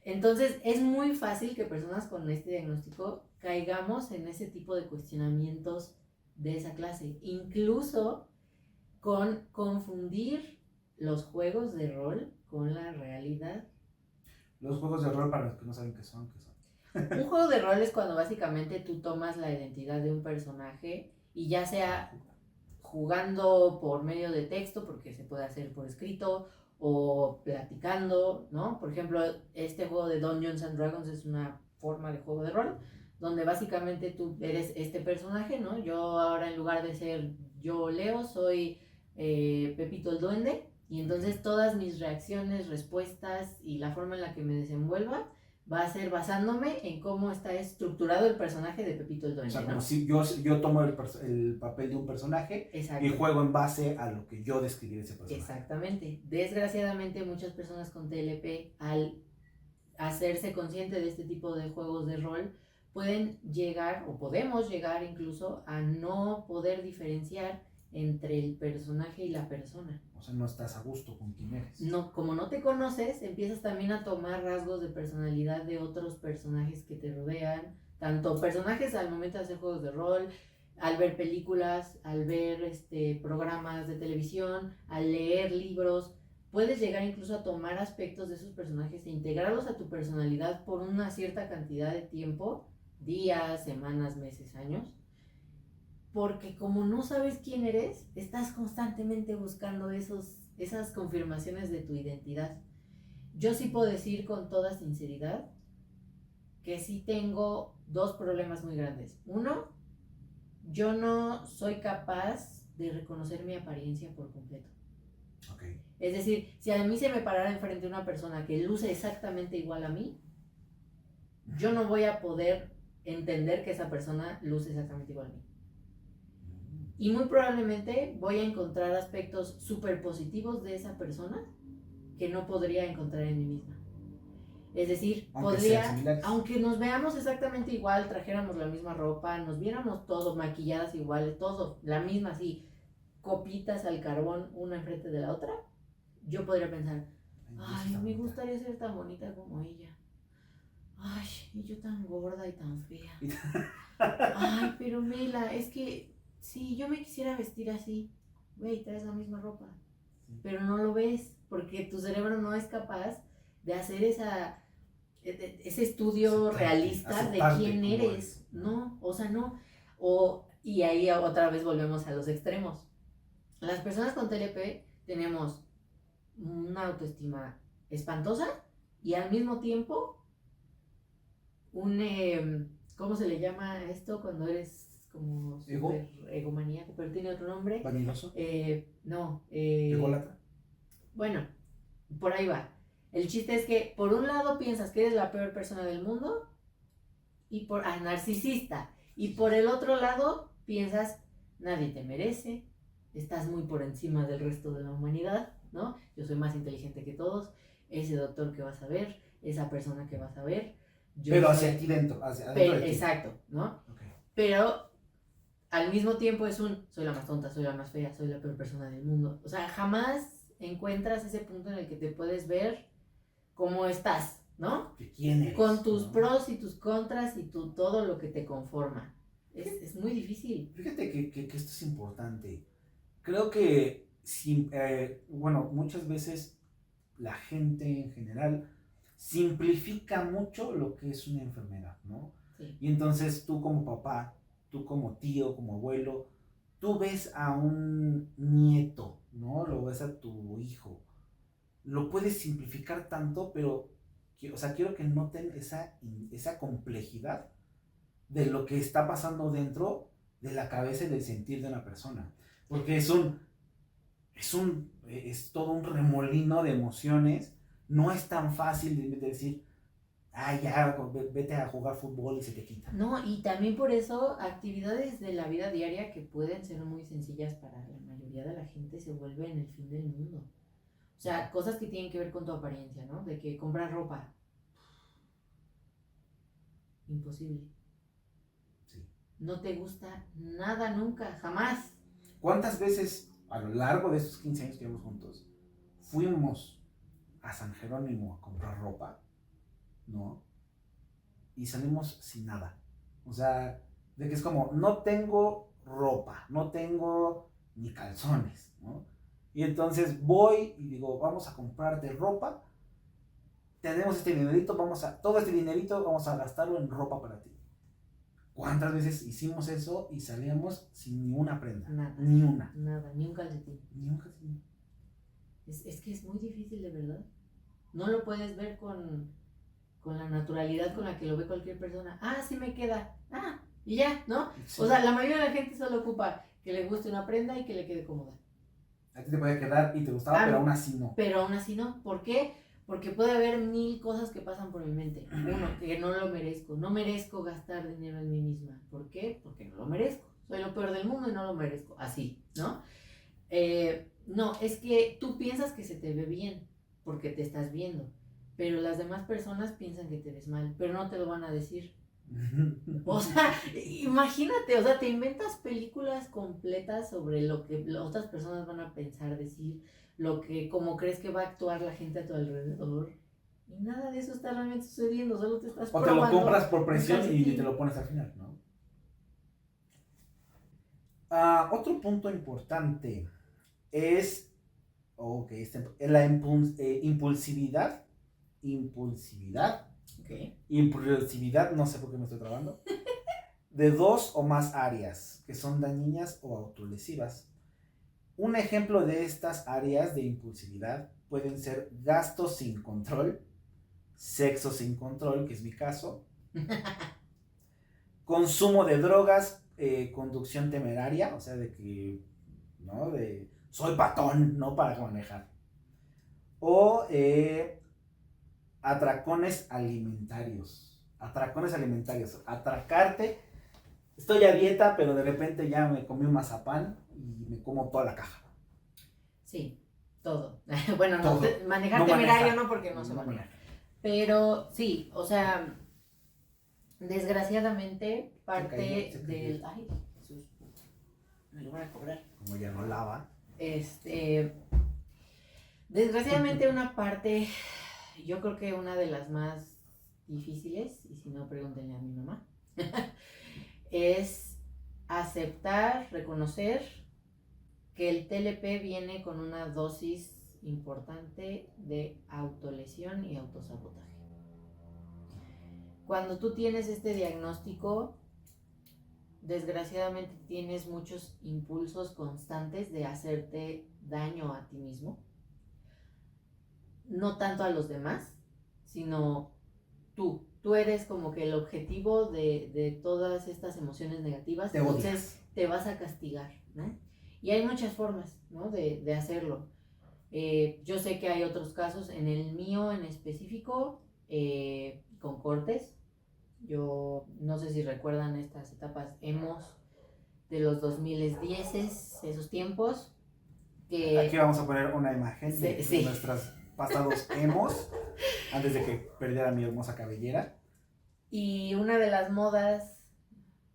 Entonces es muy fácil que personas con este diagnóstico caigamos en ese tipo de cuestionamientos de esa clase, incluso con confundir los juegos de rol con la realidad. Los juegos de rol, para los que no saben qué son. Un juego de rol es cuando básicamente tú tomas la identidad de un personaje y ya sea jugando por medio de texto, porque se puede hacer por escrito, o platicando, ¿no? Por ejemplo, este juego de Dungeons and Dragons es una forma de juego de rol, donde básicamente tú eres este personaje, ¿no? Yo ahora en lugar de ser yo Leo, soy Pepito el Duende, y entonces todas mis reacciones, respuestas y la forma en la que me desenvuelva va a ser basándome en cómo está estructurado el personaje de Pepito el Duende, O sea, ¿no? como si yo tomo el papel de un personaje Exacto. y juego en base a lo que yo describí de ese personaje. Exactamente. Desgraciadamente, muchas personas con TLP, al hacerse consciente de este tipo de juegos de rol, pueden llegar, o podemos llegar incluso, a no poder diferenciar entre el personaje y la persona. O sea, no estás a gusto con quién eres. No, como no te conoces, empiezas también a tomar rasgos de personalidad de otros personajes que te rodean, tanto personajes al momento de hacer juegos de rol, al ver películas, al ver programas de televisión, al leer libros. Puedes llegar incluso a tomar aspectos de esos personajes e integrarlos a tu personalidad por una cierta cantidad de tiempo, días, semanas, meses, años, porque como no sabes quién eres, estás constantemente buscando esas confirmaciones de tu identidad. Yo sí puedo decir con toda sinceridad que sí tengo dos problemas muy grandes. Uno, yo no soy capaz de reconocer mi apariencia por completo. Okay. Es decir, si a mí se me parara enfrente una persona que luce exactamente igual a mí, yo no voy a poder entender que esa persona luce exactamente igual a mí. Y muy probablemente voy a encontrar aspectos súper positivos de esa persona que no podría encontrar en mí misma. Es decir, aunque nos veamos exactamente igual, trajéramos la misma ropa, nos viéramos todos maquilladas iguales, todo, la misma así, copitas al carbón una enfrente de la otra, yo podría pensar, ay, me gustaría ser tan bonita como ella. Ay, y yo tan gorda y tan fea. Ay, pero Mela, es que si yo me quisiera vestir así, güey, traes la misma ropa, pero no lo ves porque tu cerebro no es capaz de hacer ese estudio realista de quién eres. No, o sea, no. Y ahí otra vez volvemos a los extremos. Las personas con TLP tenemos una autoestima espantosa y al mismo tiempo ¿cómo se le llama esto cuando eres como super egomaníaco, pero tiene otro nombre? ¿Vanidoso? No. ¿Ególatra? Bueno, por ahí va. El chiste es que por un lado piensas que eres la peor persona del mundo y narcisista. Y por el otro lado piensas, nadie te merece, estás muy por encima del resto de la humanidad, ¿no? Yo soy más inteligente que todos, ese doctor que vas a ver, esa persona que vas a ver. Pero hacia ti dentro, de ti. Exacto, ¿no? Okay. Pero al mismo tiempo soy la más tonta, soy la más fea, soy la peor persona del mundo. O sea, jamás encuentras ese punto en el que te puedes ver cómo estás, ¿no? ¿Quién eres? Con tus pros y tus contras y todo lo que te conforma. Es muy difícil. Fíjate que esto es importante. Creo que, muchas veces la gente en general simplifica mucho lo que es una enfermedad, ¿no? Sí. Y entonces tú como papá, tú como tío, como abuelo, tú ves a un nieto, ¿no? Lo ves a tu hijo. Lo puedes simplificar tanto, pero quiero que noten esa complejidad de lo que está pasando dentro de la cabeza y del sentir de una persona. Porque es todo un remolino de emociones. No es tan fácil de decir, ya, vete a jugar fútbol y se te quita. No, y también por eso actividades de la vida diaria que pueden ser muy sencillas para la mayoría de la gente se vuelven el fin del mundo. O sea, cosas que tienen que ver con tu apariencia, ¿no? De que comprar ropa. Imposible. Sí. No te gusta nada nunca, jamás. ¿Cuántas veces a lo largo de esos 15 años que llevamos juntos fuimos a San Jerónimo a comprar ropa, ¿no? Y salimos sin nada. O sea, de que es como, no tengo ropa, no tengo ni calzones, ¿no? Y entonces voy y digo, vamos a comprarte ropa, tenemos este dinerito, todo este dinerito vamos a gastarlo en ropa para ti. ¿Cuántas veces hicimos eso y salíamos sin ni una prenda? Nada. Ni una. Nada, ni un calcetín. Ni un calcetín. Es que es muy difícil, de verdad. No lo puedes ver con la naturalidad con la que lo ve cualquier persona. Sí me queda. Y ya, ¿no? Sí. O sea, la mayoría de la gente solo ocupa que le guste una prenda y que le quede cómoda. A ti te podía quedar y te gustaba, pero aún así no. Pero aún así no. ¿Por qué? Porque puede haber 1000 cosas que pasan por mi mente. Uno, que no lo merezco. No merezco gastar dinero en mí misma. ¿Por qué? Porque no lo merezco. Soy lo peor del mundo y no lo merezco. Así, ¿no? No, es que tú piensas que se te ve bien porque te estás viendo. Pero las demás personas piensan que te ves mal. Pero no te lo van a decir. O sea, imagínate, o sea, te inventas películas completas sobre lo que otras personas van a pensar, decir, lo que, como crees que va a actuar la gente a tu alrededor. Y nada de eso está realmente sucediendo, solo te estás O te lo probando compras por un presión y calcetín. te lo pones al final, ¿no? Otro punto importante es, la impulsividad. Ok. Impulsividad, no sé por qué me estoy trabando. De 2 o más áreas que son dañinas o autolesivas. Un ejemplo de estas áreas de impulsividad pueden ser gastos sin control, sexo sin control, que es mi caso, consumo de drogas, conducción temeraria, o sea, de que, ¿no? De soy patón, no para manejar. O atracones alimentarios. Atracones alimentarios. Atracarte. Estoy a dieta, pero de repente ya me comí un mazapán y me como toda la caja. Sí, todo. Bueno, Todo. no, manejar No temerario maneja. no porque no se No maneja. maneja. Pero sí, o sea, desgraciadamente Se parte cayó. del... Ay, Jesús, me lo van a cobrar. Como ya no lava. Desgraciadamente una parte, yo creo que una de las más difíciles, y si no pregúntenle a mi mamá, es aceptar, reconocer que el TLP viene con una dosis importante de autolesión y autosabotaje. Cuando tú tienes este diagnóstico, desgraciadamente tienes muchos impulsos constantes de hacerte daño a ti mismo. No tanto a los demás, sino tú. Tú eres como que el objetivo de todas estas emociones negativas. Te entonces odias. te vas a castigar, ¿no? Y hay muchas formas, ¿no? de hacerlo. Yo sé que hay otros casos. En el mío en específico, con cortes. Yo no sé si recuerdan estas etapas emos de los 2010, esos tiempos. Aquí vamos a poner una imagen de Sí. nuestros pasados emos antes de que perdiera mi hermosa cabellera. Y una de las modas,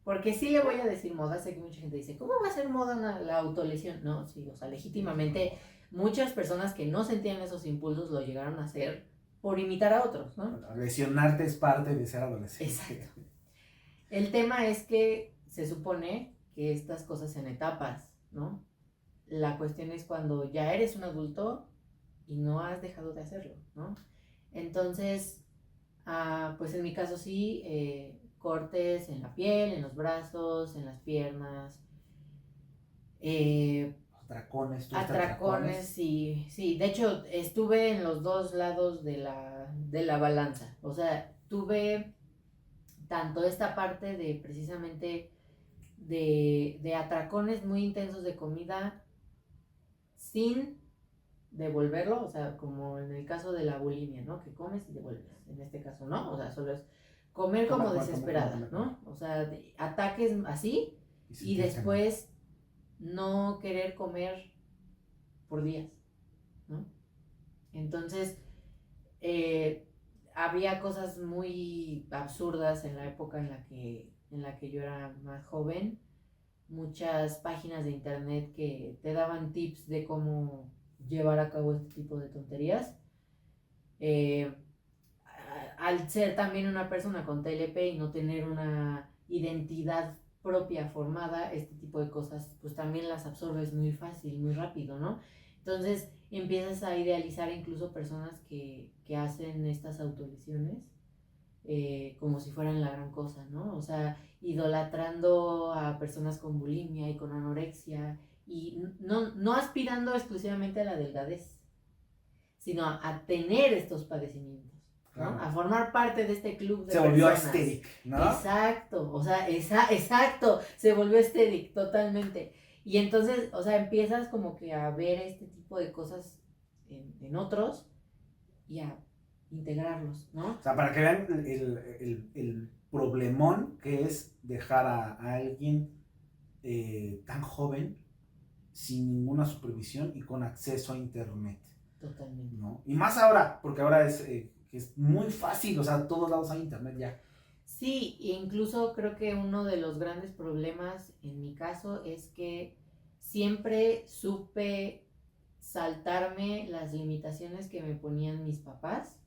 porque sí le voy a decir moda, sé que mucha gente dice, ¿cómo va a ser moda la autolesión? No, sí, o sea, legítimamente muchas personas que no sentían esos impulsos lo llegaron a hacer por imitar a otros, ¿no? Bueno, lesionarte es parte de ser adolescente. Exacto. El tema es que se supone que estas cosas sean etapas, ¿no? La cuestión es cuando ya eres un adulto y no has dejado de hacerlo, ¿no? Entonces, pues en mi caso sí, cortes en la piel, en los brazos, en las piernas, Atracones, atracones, sí, sí. De hecho, estuve en los dos lados de la balanza. O sea, tuve tanto esta parte de precisamente de atracones muy intensos de comida sin devolverlo, o sea, como en el caso de la bulimia, ¿no? Que comes y devuelves. En este caso, ¿no? O sea, solo es comer como desesperada, ¿no? O sea, ataques así y después no querer comer por días, ¿no? Entonces, había cosas muy absurdas en la época en la que yo era más joven. Muchas páginas de internet que te daban tips de cómo llevar a cabo este tipo de tonterías. Al ser también una persona con TLP y no tener una identidad propia formada, este tipo de cosas pues también las absorbes muy fácil, muy rápido, ¿no? Entonces empiezas a idealizar incluso personas que hacen estas autolesiones como si fueran la gran cosa, ¿no? O sea, idolatrando a personas con bulimia y con anorexia y no aspirando exclusivamente a la delgadez, sino a tener estos padecimientos, ¿no? Claro. A formar parte de este club de se volvió personas. aesthetic, ¿no? Exacto, o sea, exacto, se volvió aesthetic totalmente. Y entonces, o sea, empiezas como que a ver este tipo de cosas en otros y a integrarlos, ¿no? O sea, para que vean el problemón que es dejar a alguien tan joven sin ninguna supervisión y con acceso a internet. Totalmente. ¿No? Y más ahora, porque ahora que es muy fácil, o sea, a todos lados hay internet ya. Sí, e incluso creo que uno de los grandes problemas en mi caso es que siempre supe saltarme las limitaciones que me ponían mis papás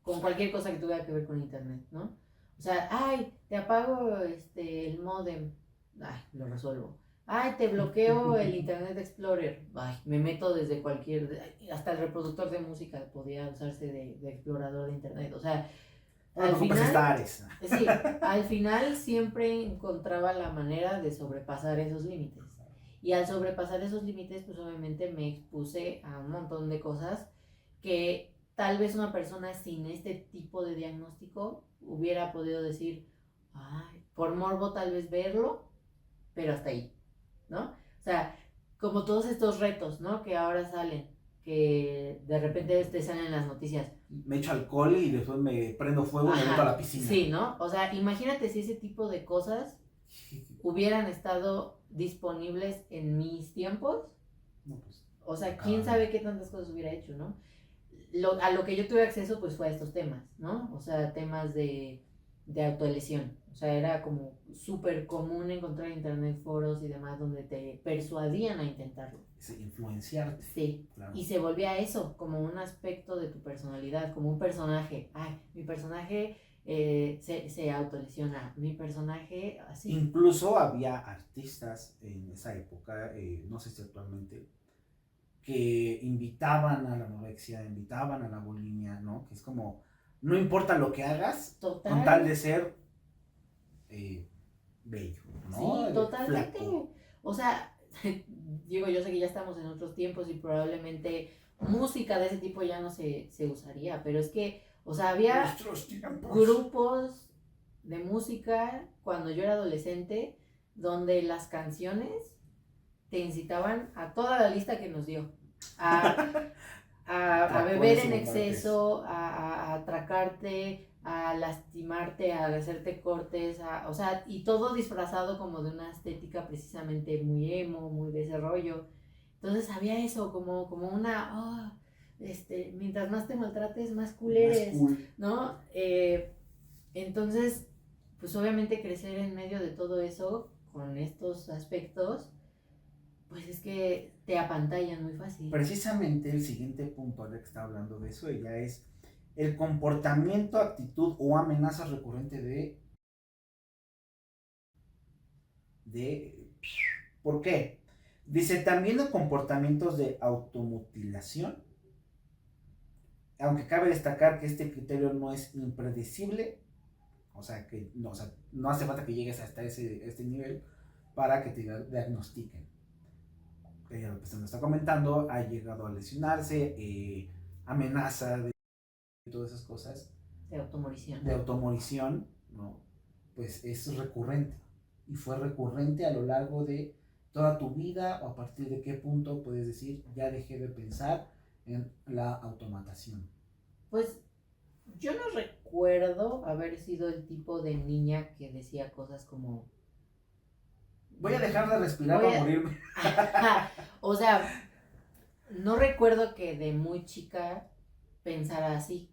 con cualquier cosa que tuviera que ver con internet, ¿no? O sea, ay, te apago el modem, ay, lo resuelvo. Ay, te bloqueo el Internet Explorer, ay, me meto desde hasta el reproductor de música podía usarse de explorador de internet, o sea, Bueno, al pues ocupas final, Ares. sí, al final siempre encontraba la manera de sobrepasar esos límites. Y al sobrepasar esos límites, pues obviamente me expuse a un montón de cosas que tal vez una persona sin este tipo de diagnóstico hubiera podido decir, ay, por morbo tal vez verlo, pero hasta ahí, ¿no? O sea, como todos estos retos, ¿no? Que ahora salen, que de repente te salen en las noticias. Me echo alcohol y después me prendo fuego y me meto a Ajá, la piscina. sí, ¿no? O sea, imagínate si ese tipo de cosas hubieran estado disponibles en mis tiempos. No, pues, O sea, quién sabe qué tantas cosas hubiera hecho, ¿no? A lo que yo tuve acceso pues fue a estos temas, ¿no? O sea, temas de autolesión. O sea, era como súper común encontrar en internet foros y demás donde te persuadían a intentarlo. Sí, influenciarte. Sí. Claro. Y se volvía eso, como un aspecto de tu personalidad, como un personaje. Ay, mi personaje se autolesiona. Mi personaje así. Incluso había artistas en esa época, no sé si actualmente, que invitaban a la anorexia, invitaban a la bulimia, ¿no? Que es como, no importa lo que hagas, Total. con tal de ser bello, ¿no? Sí, totalmente. Flaco. O sea, digo, yo sé que ya estamos en otros tiempos y probablemente música de ese tipo ya no se usaría, pero es que, o sea, había grupos de música cuando yo era adolescente donde las canciones te incitaban a toda la lista que nos dio. A beber en exceso, a atracarte, a lastimarte, a hacerte cortes, o sea, y todo disfrazado como de una estética precisamente muy emo, muy de ese rollo. Entonces había eso, como una, mientras más te maltrates, más cool eres, cool. ¿no? Entonces, pues obviamente crecer en medio de todo eso, con estos aspectos, pues es que te apantallan muy fácil. Precisamente el siguiente punto, ahora que está hablando de eso, ella es el comportamiento, actitud o amenaza recurrente ¿por qué? Dice también los comportamientos de automutilación, aunque cabe destacar que este criterio no es impredecible, o sea que no hace falta que llegues hasta este nivel para que te diagnostiquen. Ella pues, nos está comentando, ha llegado a lesionarse, amenaza de todas esas cosas. De automorición, ¿no? Pues es recurrente. Y fue recurrente a lo largo de toda tu vida, o a partir de qué punto puedes decir, ya dejé de pensar en la automatación. Pues yo no recuerdo haber sido el tipo de niña que decía cosas como... Voy a dejar de respirar para morirme. O sea, no recuerdo que de muy chica pensara así.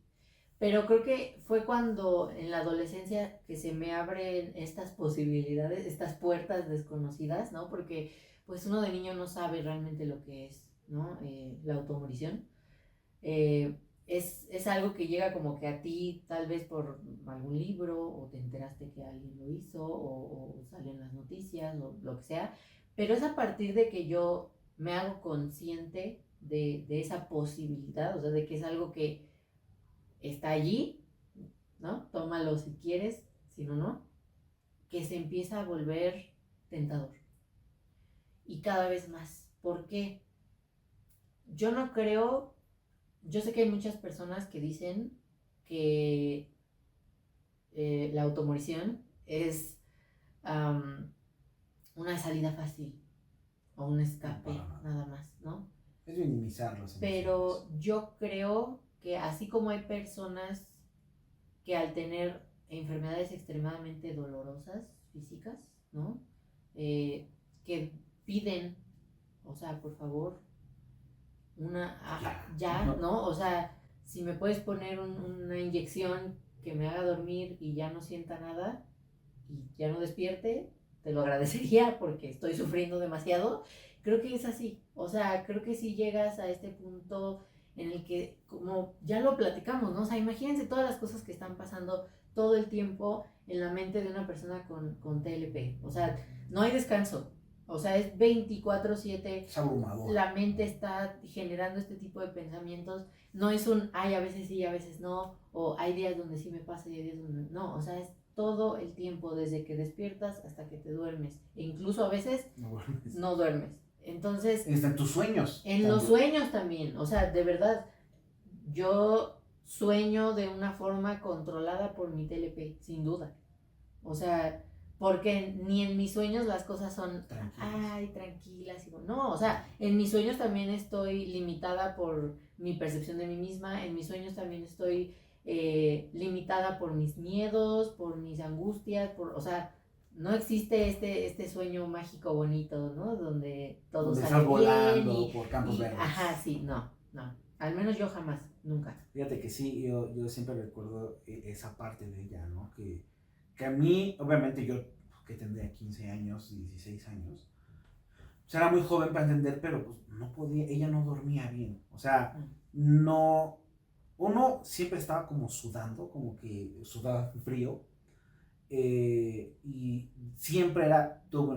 Pero creo que fue cuando en la adolescencia que se me abren estas posibilidades, estas puertas desconocidas, ¿no? Porque pues uno de niño no sabe realmente lo que es, ¿no? La automorición. Es algo que llega como que a ti tal vez por algún libro o te enteraste que alguien lo hizo o sale en las noticias o lo que sea, pero es a partir de que yo me hago consciente de esa posibilidad, o sea, de que es algo que está allí, ¿no? Tómalo si quieres, si no, no, que se empieza a volver tentador. Y cada vez más. ¿Por qué? Yo no creo, yo sé que hay muchas personas que dicen que la automorición es una salida fácil o un escape, nada más, ¿no? Es minimizarlos. Pero yo creo que así como hay personas que al tener enfermedades extremadamente dolorosas, físicas, ¿no? Que piden, o sea, por favor, ya, ¿no? O sea, si me puedes poner una inyección que me haga dormir y ya no sienta nada y ya no despierte, te lo agradecería porque estoy sufriendo demasiado. Creo que es así, o sea, creo que si llegas a este punto en el que, como ya lo platicamos, ¿no? O sea, imagínense todas las cosas que están pasando todo el tiempo en la mente de una persona con TLP. O sea, no hay descanso. O sea, es 24/7. Es abrumador. La mente está generando este tipo de pensamientos. No es ay, a veces sí, a veces no. O hay días donde sí me pasa y hay días donde no. O sea, es todo el tiempo, desde que despiertas hasta que te duermes. E incluso a veces no duermes. Entonces, en tus sueños. En los sueños también. O sea, de verdad, yo sueño de una forma controlada por mi TLP, sin duda. O sea, porque ni en mis sueños las cosas son, tranquilas. No, o sea, en mis sueños también estoy limitada por mi percepción de mí misma. En mis sueños también estoy limitada por mis miedos, por mis angustias, o sea, no existe este sueño mágico bonito, ¿no? Donde todo sale bien volando por campos verdes. Ajá, sí, no. Al menos yo jamás, nunca. Fíjate que sí, yo siempre recuerdo esa parte de ella, ¿no? Que a mí, obviamente yo, que tendría 15 años, 16 años, pues era muy joven para entender, pero pues no podía, ella no dormía bien. O sea, no, uno siempre estaba como sudando, como que sudaba frío, y siempre tuve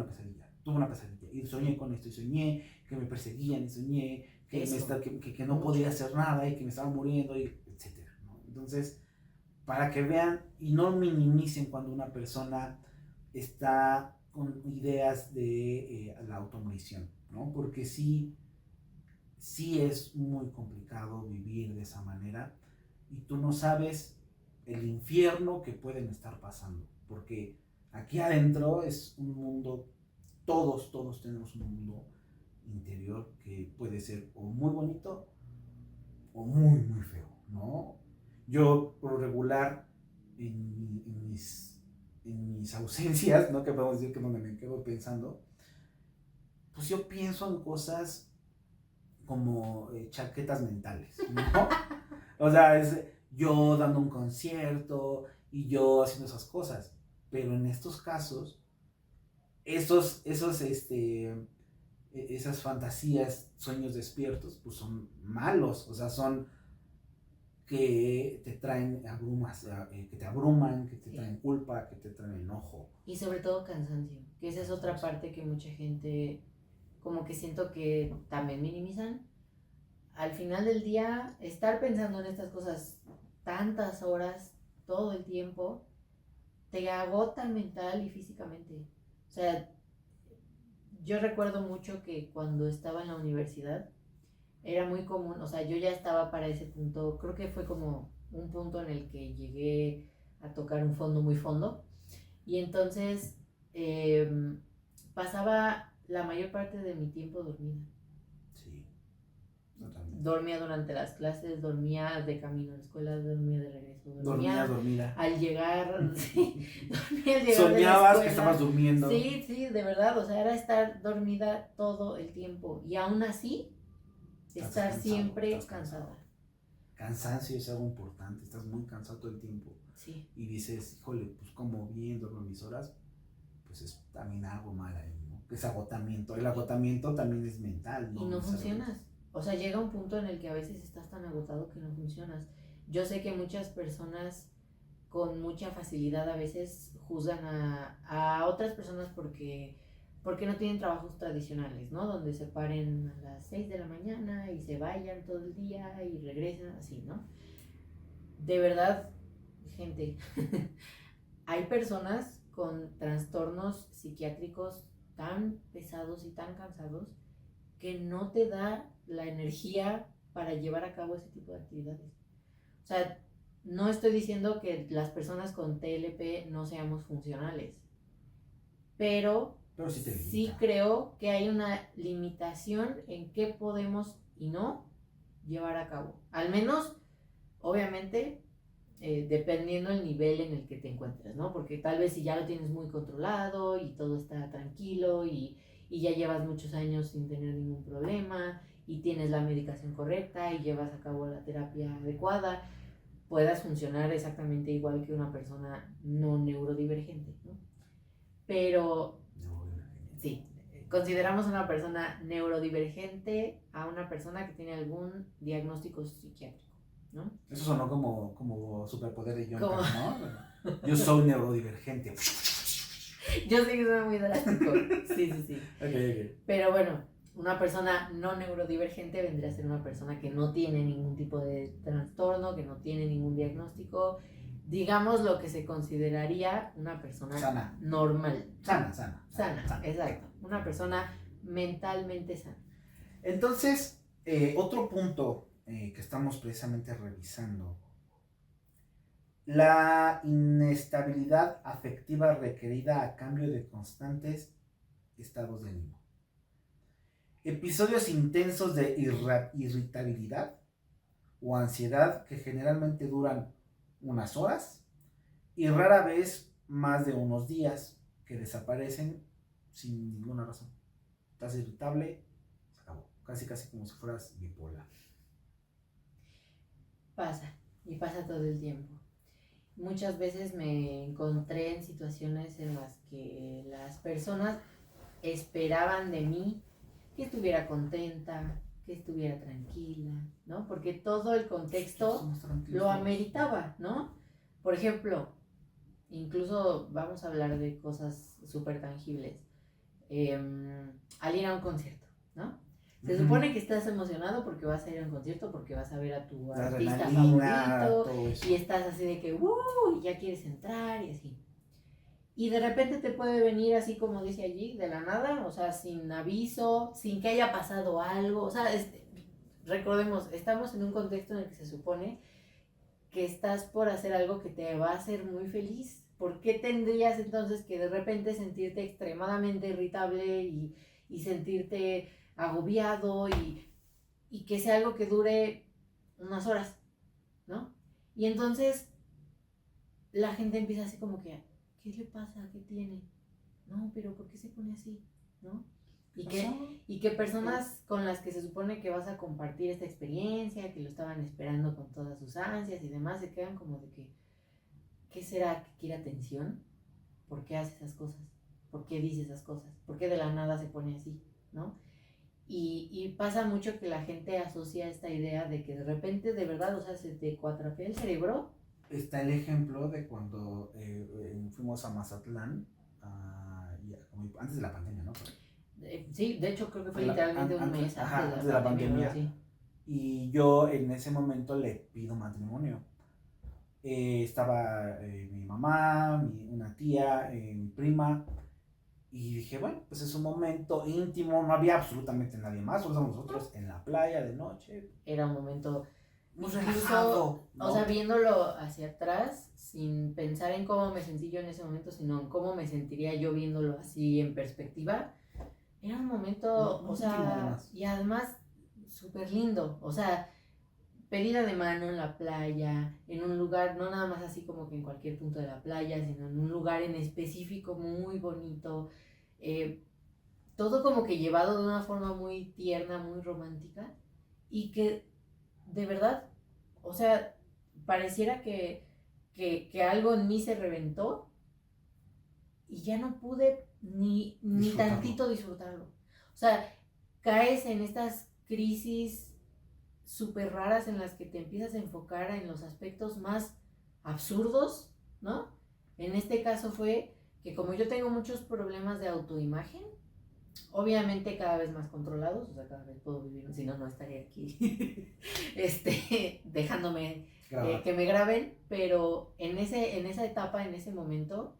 una pesadilla, y soñé con esto, y soñé que me perseguían, y soñé que no podía hacer nada, y que me estaba muriendo, y etcétera, ¿no? Entonces, para que vean y no minimicen cuando una persona está con ideas de la automorición, ¿no? Porque sí es muy complicado vivir de esa manera y tú no sabes el infierno que pueden estar pasando, porque aquí adentro es un mundo, todos tenemos un mundo interior que puede ser o muy bonito o muy feo, ¿no? Yo, por lo regular, en mis ausencias, ¿no? Que podemos decir que donde me quedo pensando, pues yo pienso en cosas como chaquetas mentales, ¿no? O sea, es yo dando un concierto y yo haciendo esas cosas, pero en estos casos, esas fantasías, sueños despiertos, pues son malos, o sea, son que te traen que te abruman, que te traen culpa, que te traen enojo. Y sobre todo cansancio, que esa es otra parte que mucha gente, como que siento que también minimizan. Al final del día, estar pensando en estas cosas tantas horas, todo el tiempo, te agota mental y físicamente. O sea, yo recuerdo mucho que cuando estaba en la universidad, era muy común, o sea, yo ya estaba para ese punto, creo que fue como un punto en el que llegué a tocar un fondo muy fondo, y entonces pasaba la mayor parte de mi tiempo dormida. Sí, totalmente. Dormía durante las clases, dormía de camino a la escuela, dormía de regreso, dormía dormida. Al llegar, sí, dormía al llegar. Soñabas que estabas durmiendo. Sí, de verdad, o sea, era estar dormida todo el tiempo, y aún así estar cansado, siempre cansada. Cansancio es algo importante, estás muy cansado todo el tiempo. Sí. Y dices, híjole, pues como bien duermo mis horas, pues es también algo mal ahí, ¿no? Es agotamiento. El agotamiento también es mental, ¿no? Y no funcionas. O sea, llega un punto en el que a veces estás tan agotado que no funcionas. Yo sé que muchas personas con mucha facilidad a veces juzgan a otras personas porque no tienen trabajos tradicionales, ¿no? Donde se paren a las 6 de la mañana y se vayan todo el día y regresan así, ¿no? De verdad, gente, hay personas con trastornos psiquiátricos tan pesados y tan cansados que no te da la energía para llevar a cabo ese tipo de actividades. O sea, no estoy diciendo que las personas con TLP no seamos funcionales, pero sí creo que hay una limitación en qué podemos y no llevar a cabo. Al menos obviamente, dependiendo el nivel en el que te encuentres, ¿no? Porque tal vez si ya lo tienes muy controlado y todo está tranquilo y ya llevas muchos años sin tener ningún problema y tienes la medicación correcta y llevas a cabo la terapia adecuada, puedas funcionar exactamente igual que una persona no neurodivergente, ¿no? Pero sí, consideramos una persona neurodivergente a una persona que tiene algún diagnóstico psiquiátrico, ¿no? Eso sonó como superpoder de John Como- Carr, ¿no? Yo soy neurodivergente. Yo sé que suena muy drástico, sí. Ok. Pero bueno, una persona no neurodivergente vendría a ser una persona que no tiene ningún tipo de trastorno, que no tiene ningún diagnóstico, digamos lo que se consideraría una persona Sana. normal. Sana. Exacto. Una persona mentalmente sana. Entonces, otro punto que estamos precisamente revisando, la inestabilidad afectiva requerida a cambio de constantes estados de ánimo. Episodios intensos de irritabilidad o ansiedad que generalmente duran unas horas y rara vez más de unos días, que desaparecen sin ninguna razón. Estás irritable, se acabó. Casi como si fueras bipolar. Pasa, y pasa todo el tiempo. Muchas veces me encontré en situaciones en las que las personas esperaban de mí que estuviera contenta, que estuviera tranquila, ¿no? Porque todo el contexto lo ameritaba, ¿no? Por ejemplo, incluso vamos a hablar de cosas súper tangibles. Al ir a un concierto, ¿no? Se supone que estás emocionado porque vas a ir a un concierto, porque vas a ver a tu artista favorito y estás así de que, ya quieres entrar y así. Y de repente te puede venir así como dice allí, de la nada, o sea, sin aviso, sin que haya pasado algo. O sea, recordemos, estamos en un contexto en el que se supone que estás por hacer algo que te va a hacer muy feliz. ¿Por qué tendrías entonces que de repente sentirte extremadamente irritable y sentirte agobiado y que sea algo que dure unas horas, ¿no? Y entonces la gente empieza así como que, ¿qué le pasa? ¿Qué tiene? No, pero ¿por qué se pone así? ¿No? Y que personas con las que se supone que vas a compartir esta experiencia, que lo estaban esperando con todas sus ansias y demás, se quedan como de que, ¿qué será? ¿Que quiere atención? ¿Por qué hace esas cosas? ¿Por qué dice esas cosas? ¿Por qué de la nada se pone así? ¿No? Y pasa mucho que la gente asocia esta idea de que de repente, de verdad, o sea, se te cuatrapea el cerebro. Está el ejemplo de cuando fuimos a Mazatlán, antes de la pandemia, ¿no? Sí, de hecho creo que fue literalmente un mes antes de la pandemia. Y yo en ese momento le pido matrimonio. Estaba mi mamá, una tía, mi prima. Y dije, bueno, pues es un momento íntimo, no había absolutamente nadie más, solo estábamos nosotros en la playa de noche. Era un momento muy relajado, ¿no? O sea, viéndolo hacia atrás, sin pensar en cómo me sentí yo en ese momento, sino en cómo me sentiría yo viéndolo así en perspectiva. Era un momento, o sea, y además súper lindo, o sea, pedida de mano en la playa, en un lugar, no nada más así como que en cualquier punto de la playa, sino en un lugar en específico muy bonito, todo como que llevado de una forma muy tierna, muy romántica, y que de verdad, o sea, pareciera que algo en mí se reventó y ya no pude ni tantito disfrutarlo. O sea, caes en estas crisis súper raras en las que te empiezas a enfocar en los aspectos más absurdos, ¿no? En este caso fue que como yo tengo muchos problemas de autoimagen, obviamente cada vez más controlados, o sea, cada vez puedo vivir, si no, no estaría aquí dejándome que me graben, pero en esa etapa, en ese momento,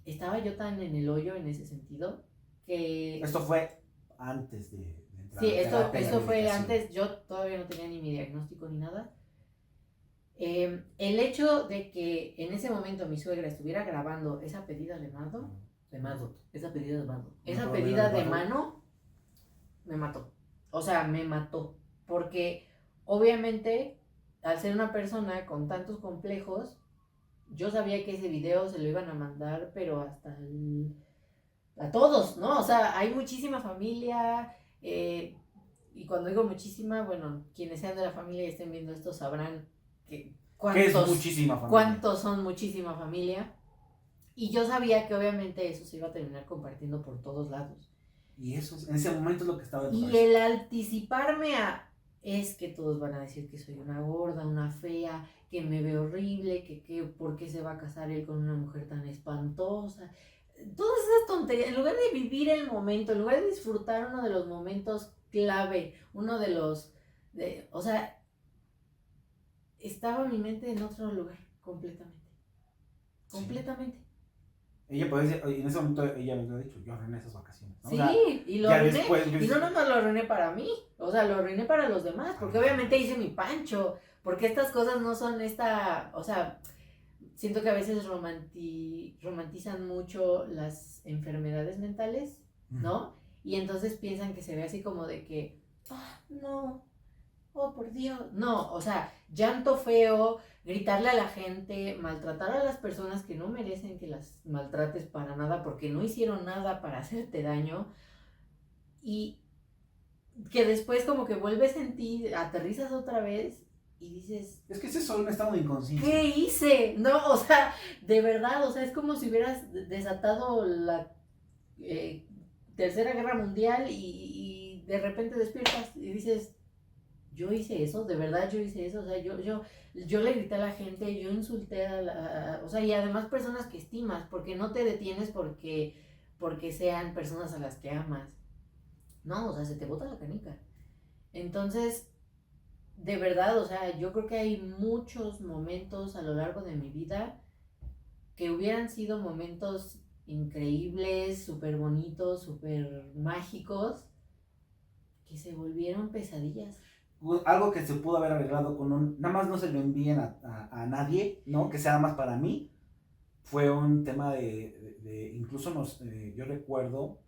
estaba yo tan en el hoyo en ese sentido que... Esto fue antes de entrar. Sí, esto fue antes, yo todavía no tenía ni mi diagnóstico ni nada. El hecho de que en ese momento mi suegra estuviera grabando esa pedida de mano, esa pedida de mano me mató. O sea, me mató. Porque obviamente al ser una persona con tantos complejos, yo sabía que ese video se lo iban a mandar, pero a todos, ¿no? O sea, hay muchísima familia, y cuando digo muchísima, bueno, quienes sean de la familia y estén viendo esto sabrán que Que es muchísima familia. cuántos son muchísima familia. Y yo sabía que obviamente eso se iba a terminar compartiendo por todos lados. Y eso, en ese momento es lo que estaba en tu Y cabeza. el anticiparme a, es que todos van a decir que soy una gorda, una fea, que me ve horrible, que por qué se va a casar él con una mujer tan espantosa. Todas esas tonterías, en lugar de vivir el momento, en lugar de disfrutar uno de los momentos clave, uno de los, o sea, estaba mi mente en otro lugar, completamente. Sí. Completamente. Ella puede decir, en ese momento ella me lo ha dicho, yo arruiné esas vacaciones, ¿no? Sí, O sea, y lo ya arruiné, después, y no nomás lo arruiné para mí, o sea, lo arruiné para los demás, porque obviamente hice mi pancho, porque estas cosas no son o sea, siento que a veces romantizan mucho las enfermedades mentales, ¿no? Y entonces piensan que se ve así como de que, no, oh, por Dios. No, o sea, llanto feo, gritarle a la gente, maltratar a las personas que no merecen que las maltrates para nada porque no hicieron nada para hacerte daño. Y que después como que vuelves en ti, aterrizas otra vez y dices, es que ese es solo un estado de inconsciencia. ¿qué hice? No, o sea, de verdad, o sea, es como si hubieras desatado la Tercera Guerra Mundial y de repente despiertas y dices, yo hice eso, de verdad yo hice eso, o sea, yo le grité a la gente, yo insulté o sea, y además personas que estimas, porque no te detienes porque sean personas a las que amas, no, o sea, se te bota la canica. Entonces, de verdad, o sea, yo creo que hay muchos momentos a lo largo de mi vida que hubieran sido momentos increíbles, súper bonitos, súper mágicos, que se volvieron pesadillas. Algo que se pudo haber arreglado con nada más no se lo envíen a nadie, ¿no? Que sea más para mí. Fue un tema incluso yo recuerdo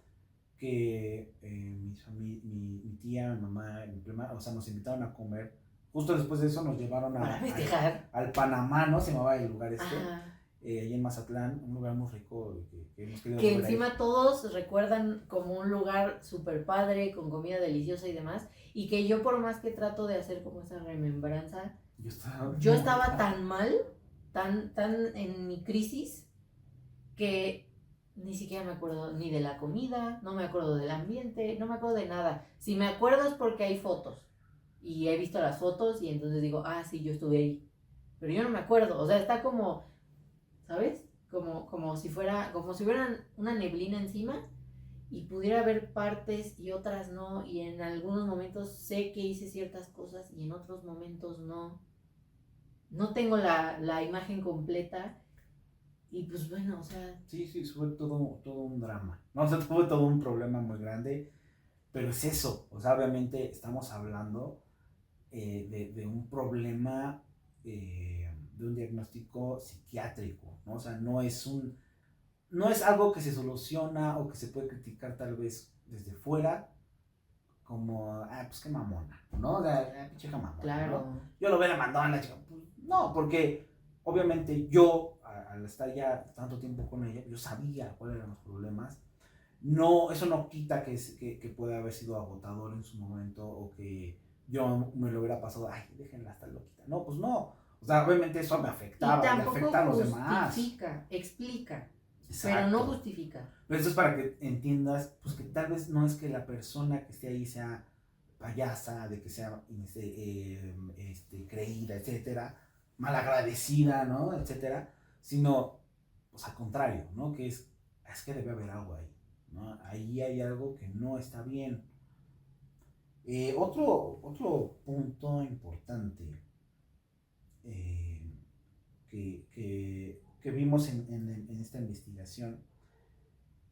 que mi tía, mi mamá, mi prima, o sea, nos invitaron a comer. Justo después de eso nos llevaron Para festejar. al Panamá, ¿no? Se llamaba el lugar ahí en Mazatlán, un lugar muy rico que hemos querido que encima todos recuerdan como un lugar súper padre, con comida deliciosa y demás, y que yo por más que trato de hacer como esa remembranza, yo estaba tan mal, tan en mi crisis, que ni siquiera me acuerdo ni de la comida, no me acuerdo del ambiente, no me acuerdo de nada. Si me acuerdo es porque hay fotos, y he visto las fotos y entonces digo, sí, yo estuve ahí, pero yo no me acuerdo, o sea, está como, ¿sabes? Como si fuera una neblina encima y pudiera ver partes y otras no, y en algunos momentos sé que hice ciertas cosas y en otros momentos no. No tengo la imagen completa y pues bueno, o sea... Sí, fue todo un drama, ¿no? O sea, fue todo un problema muy grande, pero es eso, o sea, obviamente estamos hablando de un problema, de un diagnóstico psiquiátrico, ¿no? O sea, no es algo que se soluciona o que se puede criticar tal vez desde fuera, como, pues qué mamona, ¿no? O sea, pinche mamona, claro. ¿no? Yo lo hubiera mandado a la chica. Pues, no, porque obviamente yo, al estar ya tanto tiempo con ella, yo sabía cuáles eran los problemas. No, eso no quita que pueda haber sido agotador en su momento o que yo me lo hubiera pasado, déjenla estar loquita. No, pues no. O sea, obviamente eso me afectaba, y le afecta a los demás. Explica, exacto, pero no justifica. Pero eso es para que entiendas, pues que tal vez no es que la persona que esté ahí sea payasa, de que sea creída, etcétera, malagradecida, ¿no? Etcétera, sino, pues al contrario, ¿no? Que es que debe haber algo ahí, ¿no? Ahí hay algo que no está bien. Otro punto importante que vimos en esta investigación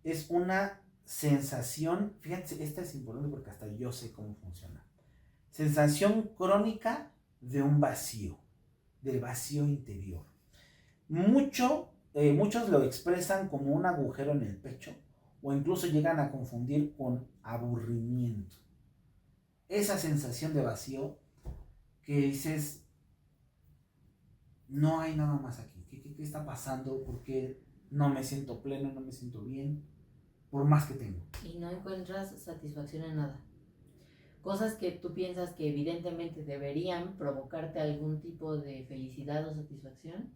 es una sensación, fíjate, esta es importante porque hasta yo sé cómo funciona. Sensación crónica de un vacío, del vacío interior. Muchos lo expresan como un agujero en el pecho o incluso llegan a confundir con aburrimiento. Esa sensación de vacío que dices, no hay nada más aquí. ¿Qué está pasando? ¿Por qué no me siento pleno, no me siento bien? Por más que tengo. Y no encuentras satisfacción en nada. Cosas que tú piensas que evidentemente deberían provocarte algún tipo de felicidad o satisfacción,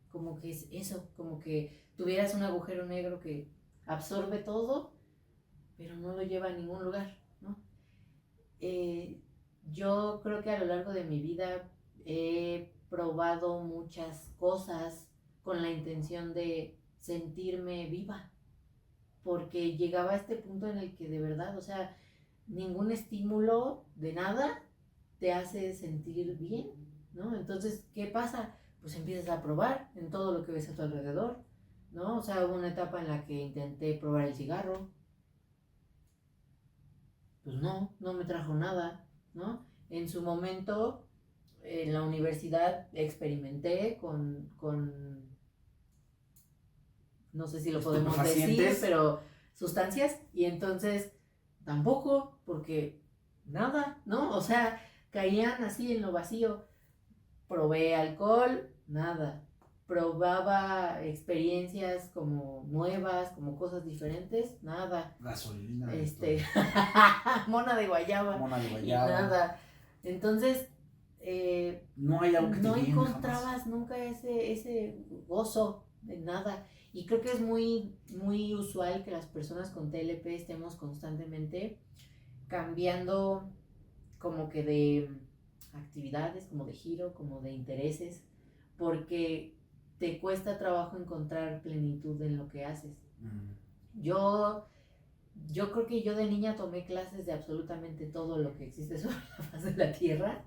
como que es eso, como que tuvieras un agujero negro que absorbe todo, pero no lo lleva a ningún lugar, ¿no? Yo creo que a lo largo de mi vida he probado muchas cosas con la intención de sentirme viva, porque llegaba a este punto en el que de verdad, o sea, ningún estímulo de nada te hace sentir bien, ¿no? Entonces, ¿qué pasa? Pues empiezas a probar en todo lo que ves a tu alrededor, ¿no? O sea, hubo una etapa en la que intenté probar el cigarro, pues no me trajo nada, ¿no? En su momento, en la universidad experimenté con no sé si lo podemos decir, pero sustancias, y entonces tampoco, porque nada, ¿no? O sea, caían así en lo vacío. Probé alcohol, nada. Probaba experiencias como nuevas, como cosas diferentes, nada. Gasolina. Mona de guayaba. Mona de Y guayaba. nada. Entonces, no hay algo que no te llene encontrabas jamás. nunca ese gozo de nada. Y creo que es muy, muy usual que las personas con TLP estemos constantemente cambiando como que de actividades, como de giro, como de intereses, porque te cuesta trabajo encontrar plenitud en lo que haces. Yo creo que yo de niña tomé clases de absolutamente todo lo que existe sobre la faz de la tierra.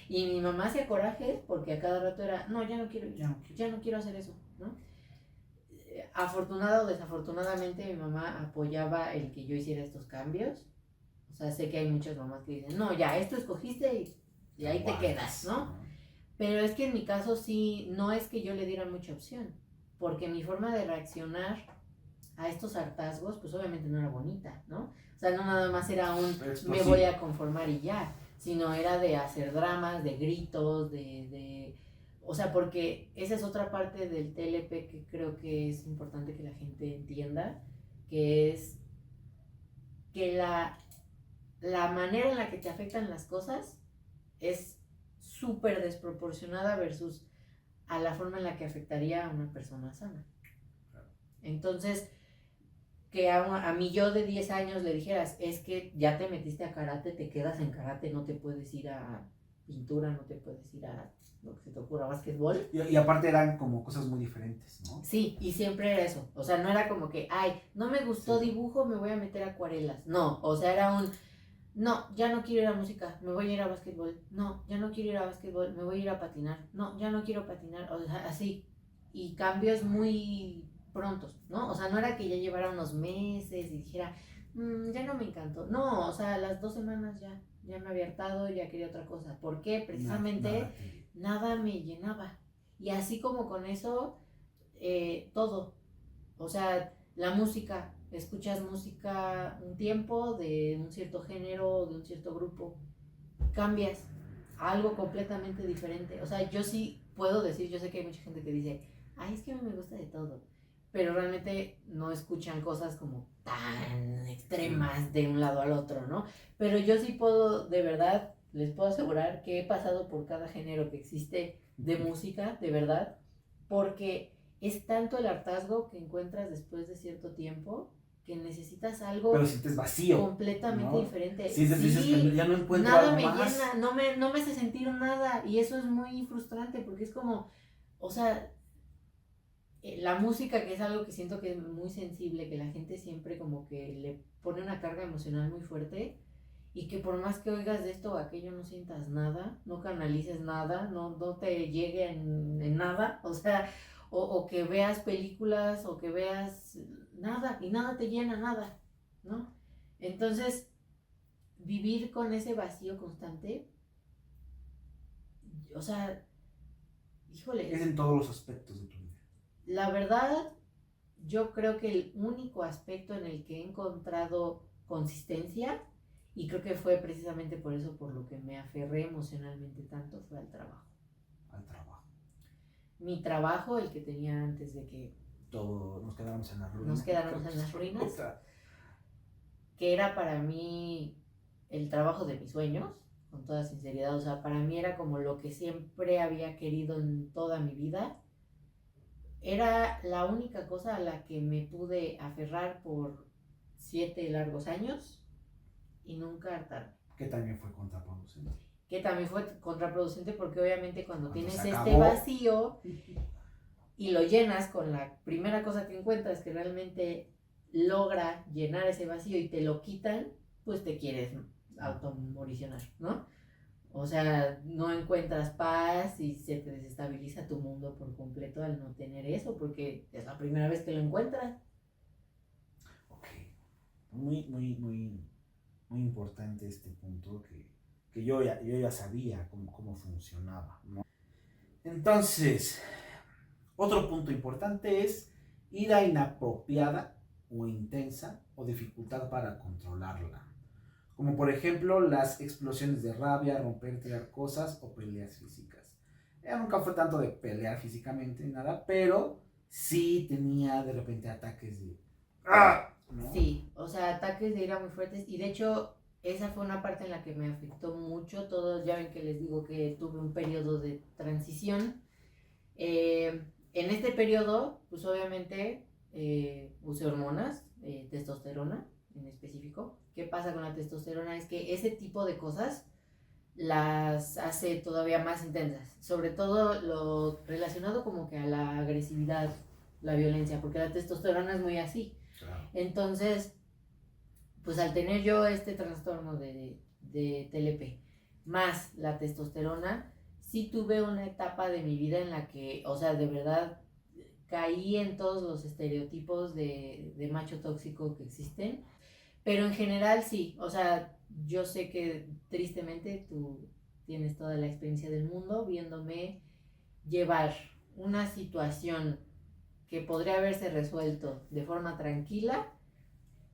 Y mi mamá hacía coraje porque a cada rato era, no, ya no quiero hacer eso, ¿no? Afortunado o desafortunadamente mi mamá apoyaba el que yo hiciera estos cambios. O sea, sé que hay muchas mamás que dicen, no, ya, esto escogiste y ahí te quedas, ¿no? Pero es que en mi caso sí, no es que yo le diera mucha opción, porque mi forma de reaccionar a estos hartazgos, pues obviamente no era bonita, ¿no? O sea, no nada más era un me voy a conformar y ya, sino era de hacer dramas, de gritos, o sea, porque esa es otra parte del TLP que creo que es importante que la gente entienda, que es que la manera en la que te afectan las cosas es súper desproporcionada versus a la forma en la que afectaría a una persona sana. Entonces, que a mí yo de 10 años le dijeras, es que ya te metiste a karate, te quedas en karate, no te puedes ir a pintura, no te puedes ir a lo que se te ocurra, básquetbol. Y aparte eran como cosas muy diferentes, ¿no? Sí, y siempre era eso. O sea, no era como que, ay, no me gustó dibujo, me voy a meter a acuarelas. No, o sea, era un, no, ya no quiero ir a música, me voy a ir a básquetbol. No, ya no quiero ir a básquetbol, me voy a ir a patinar. No, ya no quiero patinar. O sea, así. Y cambios muy prontos, ¿no? O sea, no era que ya llevara unos meses y dijera, ya no me encantó. No, o sea, a las 2 semanas ya me había hartado, ya quería otra cosa. ¿Por qué? Precisamente nada me llenaba. Y así como con eso, todo. O sea, la música, escuchas música un tiempo de un cierto género, de un cierto grupo, cambias a algo completamente diferente. O sea, yo sí puedo decir, yo sé que hay mucha gente que dice, ay, es que a mí me gusta de todo, pero realmente no escuchan cosas como tan extremas de un lado al otro, ¿no? Pero yo sí puedo, de verdad, les puedo asegurar que he pasado por cada género que existe de música, de verdad, porque es tanto el hartazgo que encuentras después de cierto tiempo que necesitas algo, pero sientes vacío, completamente, ¿no?, diferente. Sientes, sí, dices que ya no encuentro nada algo me más. llena, no me hace sentir nada, y eso es muy frustrante porque es como, o sea, la música, que es algo que siento que es muy sensible, que la gente siempre como que le pone una carga emocional muy fuerte, y que por más que oigas de esto o aquello no sientas nada, no canalices nada, no te llegue en nada, o sea, o que veas películas o que veas nada y nada te llena, nada, ¿no? Entonces, vivir con ese vacío constante, o sea, híjole. Es en todos los aspectos de tu vida. La verdad, yo creo que el único aspecto en el que he encontrado consistencia, y creo que fue precisamente por eso por lo que me aferré emocionalmente tanto, fue al trabajo. Al trabajo. mi trabajo, el que tenía antes de que Todo, nos quedáramos en las ruinas. nos quedáramos en las ruinas, que era para mí el trabajo de mis sueños, con toda sinceridad. O sea, para mí era como lo que siempre había querido en toda mi vida. Era la única cosa a la que me pude aferrar por 7 largos años y nunca hartarme. Que también fue contraproducente. Que también fue contraproducente porque obviamente cuando tienes acabó, vacío y lo llenas con la primera cosa que encuentras que realmente logra llenar ese vacío y te lo quitan, pues te quieres automoricionar, ¿no? O sea, no encuentras paz y se te desestabiliza tu mundo por completo al no tener eso, porque es la primera vez que lo encuentras. Ok. Muy importante este punto que yo ya sabía cómo funcionaba, ¿no? Entonces, otro punto importante es ira inapropiada o intensa o dificultad para controlarla. Como por ejemplo las explosiones de rabia, romper, tirar cosas o peleas físicas. Ella nunca fue tanto de pelear físicamente ni nada, pero sí tenía de repente ataques de... ¡Ah! ¿No? Sí, o sea, ataques de ira muy fuertes y de hecho esa fue una parte en la que me afectó mucho. Todos ya ven que les digo que tuve un periodo de transición. En este periodo, pues obviamente usé hormonas, testosterona en específico. ¿Qué pasa con la testosterona? Es que ese tipo de cosas las hace todavía más intensas, sobre todo lo relacionado como que a la agresividad, la violencia, porque la testosterona es muy así. Claro. Entonces, pues al tener yo este trastorno de TLP más la testosterona, sí tuve una etapa de mi vida en la que, o sea, de verdad caí en todos los estereotipos de macho tóxico que existen, pero en general sí, o sea, yo sé que tristemente tú tienes toda la experiencia del mundo viéndome llevar una situación que podría haberse resuelto de forma tranquila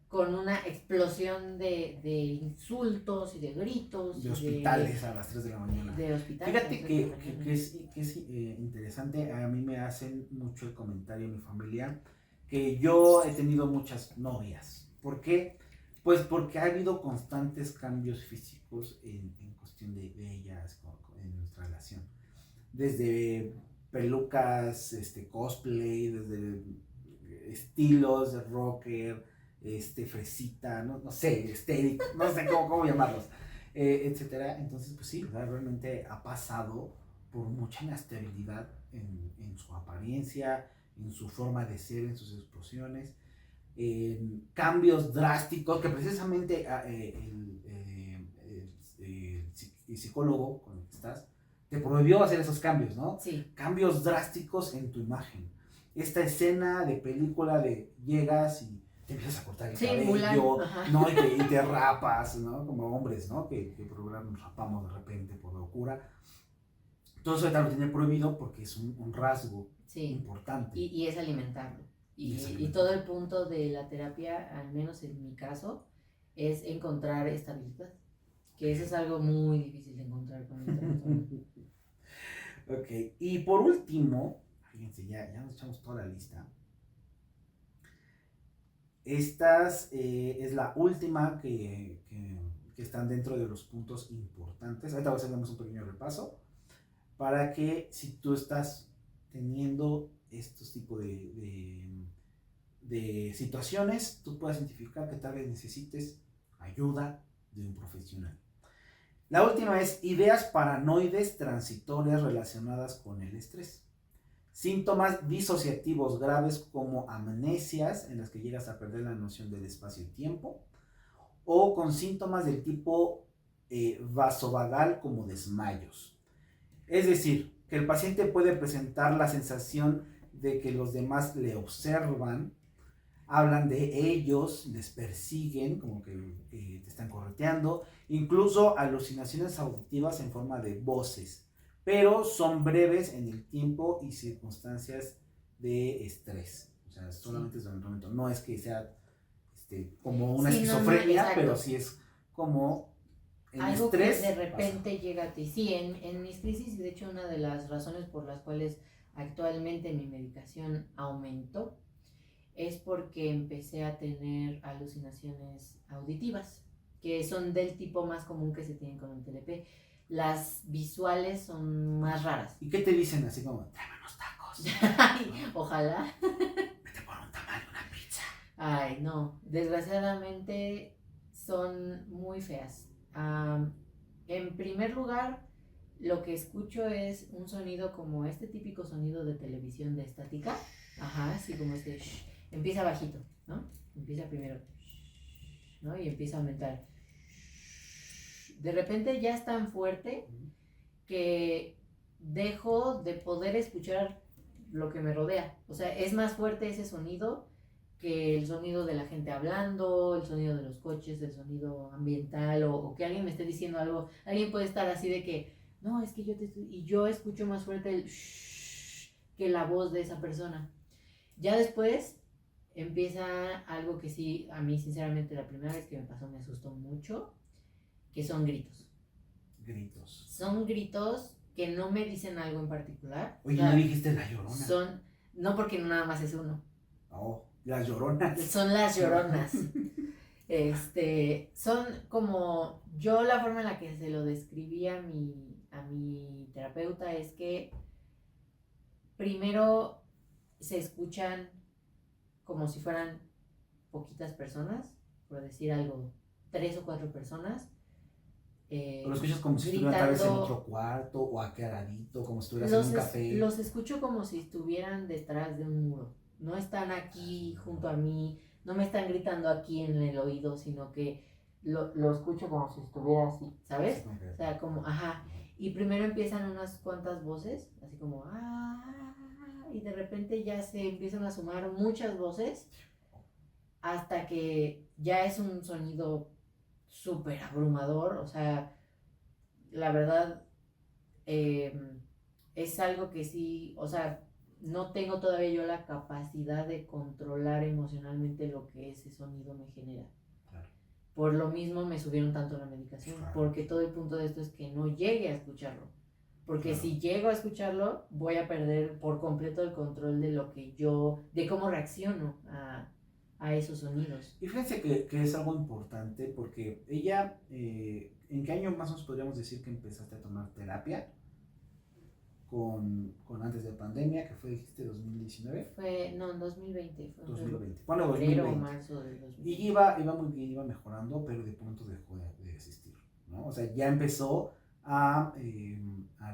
con una explosión de insultos y de gritos. De hospitales a las 3 de la mañana. De hospitales. Fíjate que es interesante, a mí me hacen mucho el comentario en mi familia que yo he tenido muchas novias. ¿Por qué? Pues porque ha habido constantes cambios físicos en cuestión de ellas en nuestra relación. Desde pelucas, cosplay, desde estilos de rocker, fresita, no sé, estéril, no sé cómo llamarlos, etcétera. Entonces, pues sí, realmente ha pasado por mucha inestabilidad en su apariencia, en su forma de ser, en sus explosiones, cambios drásticos que precisamente el psicólogo con el que estás te prohibió hacer esos cambios, ¿no? Sí. Cambios drásticos en tu imagen. Esta escena de película de llegas y te empiezas a cortar el cabello, ¿no? Y te rapas, ¿no? Como hombres, ¿no? Que nos rapamos de repente por locura. Todo eso lo tiene prohibido porque es un rasgo importante. Y es alimentarlo. Y todo el punto de la terapia, al menos en mi caso, es encontrar estabilidad. Que eso es algo muy difícil de encontrar con el trastorno. Ok, y por último, fíjense, ya nos echamos toda la lista. Estas es la última que están dentro de los puntos importantes. Ahorita hacemos un pequeño repaso para que si tú estás teniendo estos tipos de situaciones, tú puedas identificar que tal vez necesites ayuda de un profesional. La última es ideas paranoides transitorias relacionadas con el estrés. Síntomas disociativos graves como amnesias en las que llegas a perder la noción del espacio y tiempo, o con síntomas del tipo vasovagal como desmayos. Es decir, que el paciente puede presentar la sensación de que los demás le observan, hablan de ellos, les persiguen, como que te están correteando, incluso alucinaciones auditivas en forma de voces, pero son breves en el tiempo y circunstancias de estrés. O sea, solamente es durante un momento. No es que sea como una esquizofrenia, pero sí es como el algo estrés que de repente llega a ti. Sí, en mis crisis, de hecho, una de las razones por las cuales actualmente mi medicación aumentó, es porque empecé a tener alucinaciones auditivas, que son del tipo más común que se tienen con el TLP. Las visuales son más raras. ¿Y qué te dicen así como, tráeme unos tacos? Ay, ojalá. Vete por un tamal, una pizza. Ay, no. Desgraciadamente son muy feas. En primer lugar, lo que escucho es un sonido como este típico sonido de televisión de estática. Ajá, así como este. Empieza bajito, ¿no? Empieza primero, ¿no? Y empieza a aumentar. De repente ya es tan fuerte que dejo de poder escuchar lo que me rodea. O sea, es más fuerte ese sonido que el sonido de la gente hablando, el sonido de los coches, el sonido ambiental o que alguien me esté diciendo algo. Alguien puede estar así de que, no, es que yo te estoy... Y yo escucho más fuerte el que la voz de esa persona. Ya después empieza algo que sí, a mí sinceramente la primera vez que me pasó me asustó mucho, que son gritos. Gritos. Son gritos que no me dicen algo en particular. Oye, ¿no dijiste la Llorona? Son, no porque nada más es uno. Oh, las Lloronas. Son las Lloronas. Son como, yo la forma en la que se lo describí a mi terapeuta es que primero se escuchan como si fueran poquitas personas, por decir algo, 3 o 4 personas. ¿Lo escuchas como si estuviera tal vez en otro cuarto o aquí al ladito, como si estuvieras en un café? Los escucho como si estuvieran detrás de un muro. No están aquí junto a mí, no me están gritando aquí en el oído, sino que lo escucho como si estuviera así, ¿sabes? Okay. O sea, como, ajá. Y primero empiezan unas cuantas voces, así como, y de repente ya se empiezan a sumar muchas voces hasta que ya es un sonido súper abrumador. O sea, la verdad, es algo que sí, o sea, no tengo todavía yo la capacidad de controlar emocionalmente lo que ese sonido me genera. Claro. Por lo mismo me subieron tanto la medicación, Claro. porque todo el punto de esto es que no llegue a escucharlo. Porque claro. si llego a escucharlo, voy a perder por completo el control de lo que de cómo reacciono a esos sonidos. Y fíjense que es algo importante porque ella, ¿en qué año más o menos podríamos decir que empezaste a tomar terapia? Con antes de pandemia, que fue, dijiste, 2019. No, en 2020. Fue 2020. Bueno, febrero 2020. o marzo del 2020. Y iba muy bien, iba mejorando, pero de pronto dejó de existir, ¿no? O sea, ya empezó a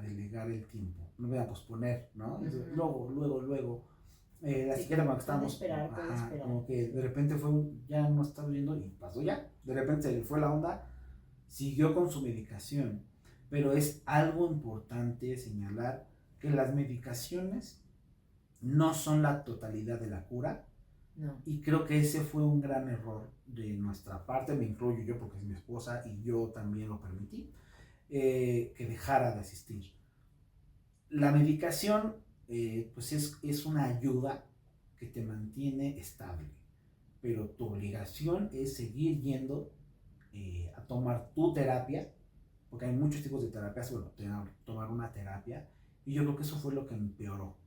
delegar el tiempo, no voy a posponer, ¿no? Luego, la psiquiatra con la que estábamos, puede esperar. como que de repente ya no está viendo y pasó ya, de repente se le fue la onda, siguió con su medicación, pero es algo importante señalar que las medicaciones no son la totalidad de la cura. No. Y creo que ese fue un gran error de nuestra parte, me incluyo yo porque es mi esposa y yo también lo permití, que dejara de asistir. La medicación pues es una ayuda que te mantiene estable, pero tu obligación es seguir yendo a tomar tu terapia, porque hay muchos tipos de terapias, bueno, tomar una terapia, y yo creo que eso fue lo que empeoró,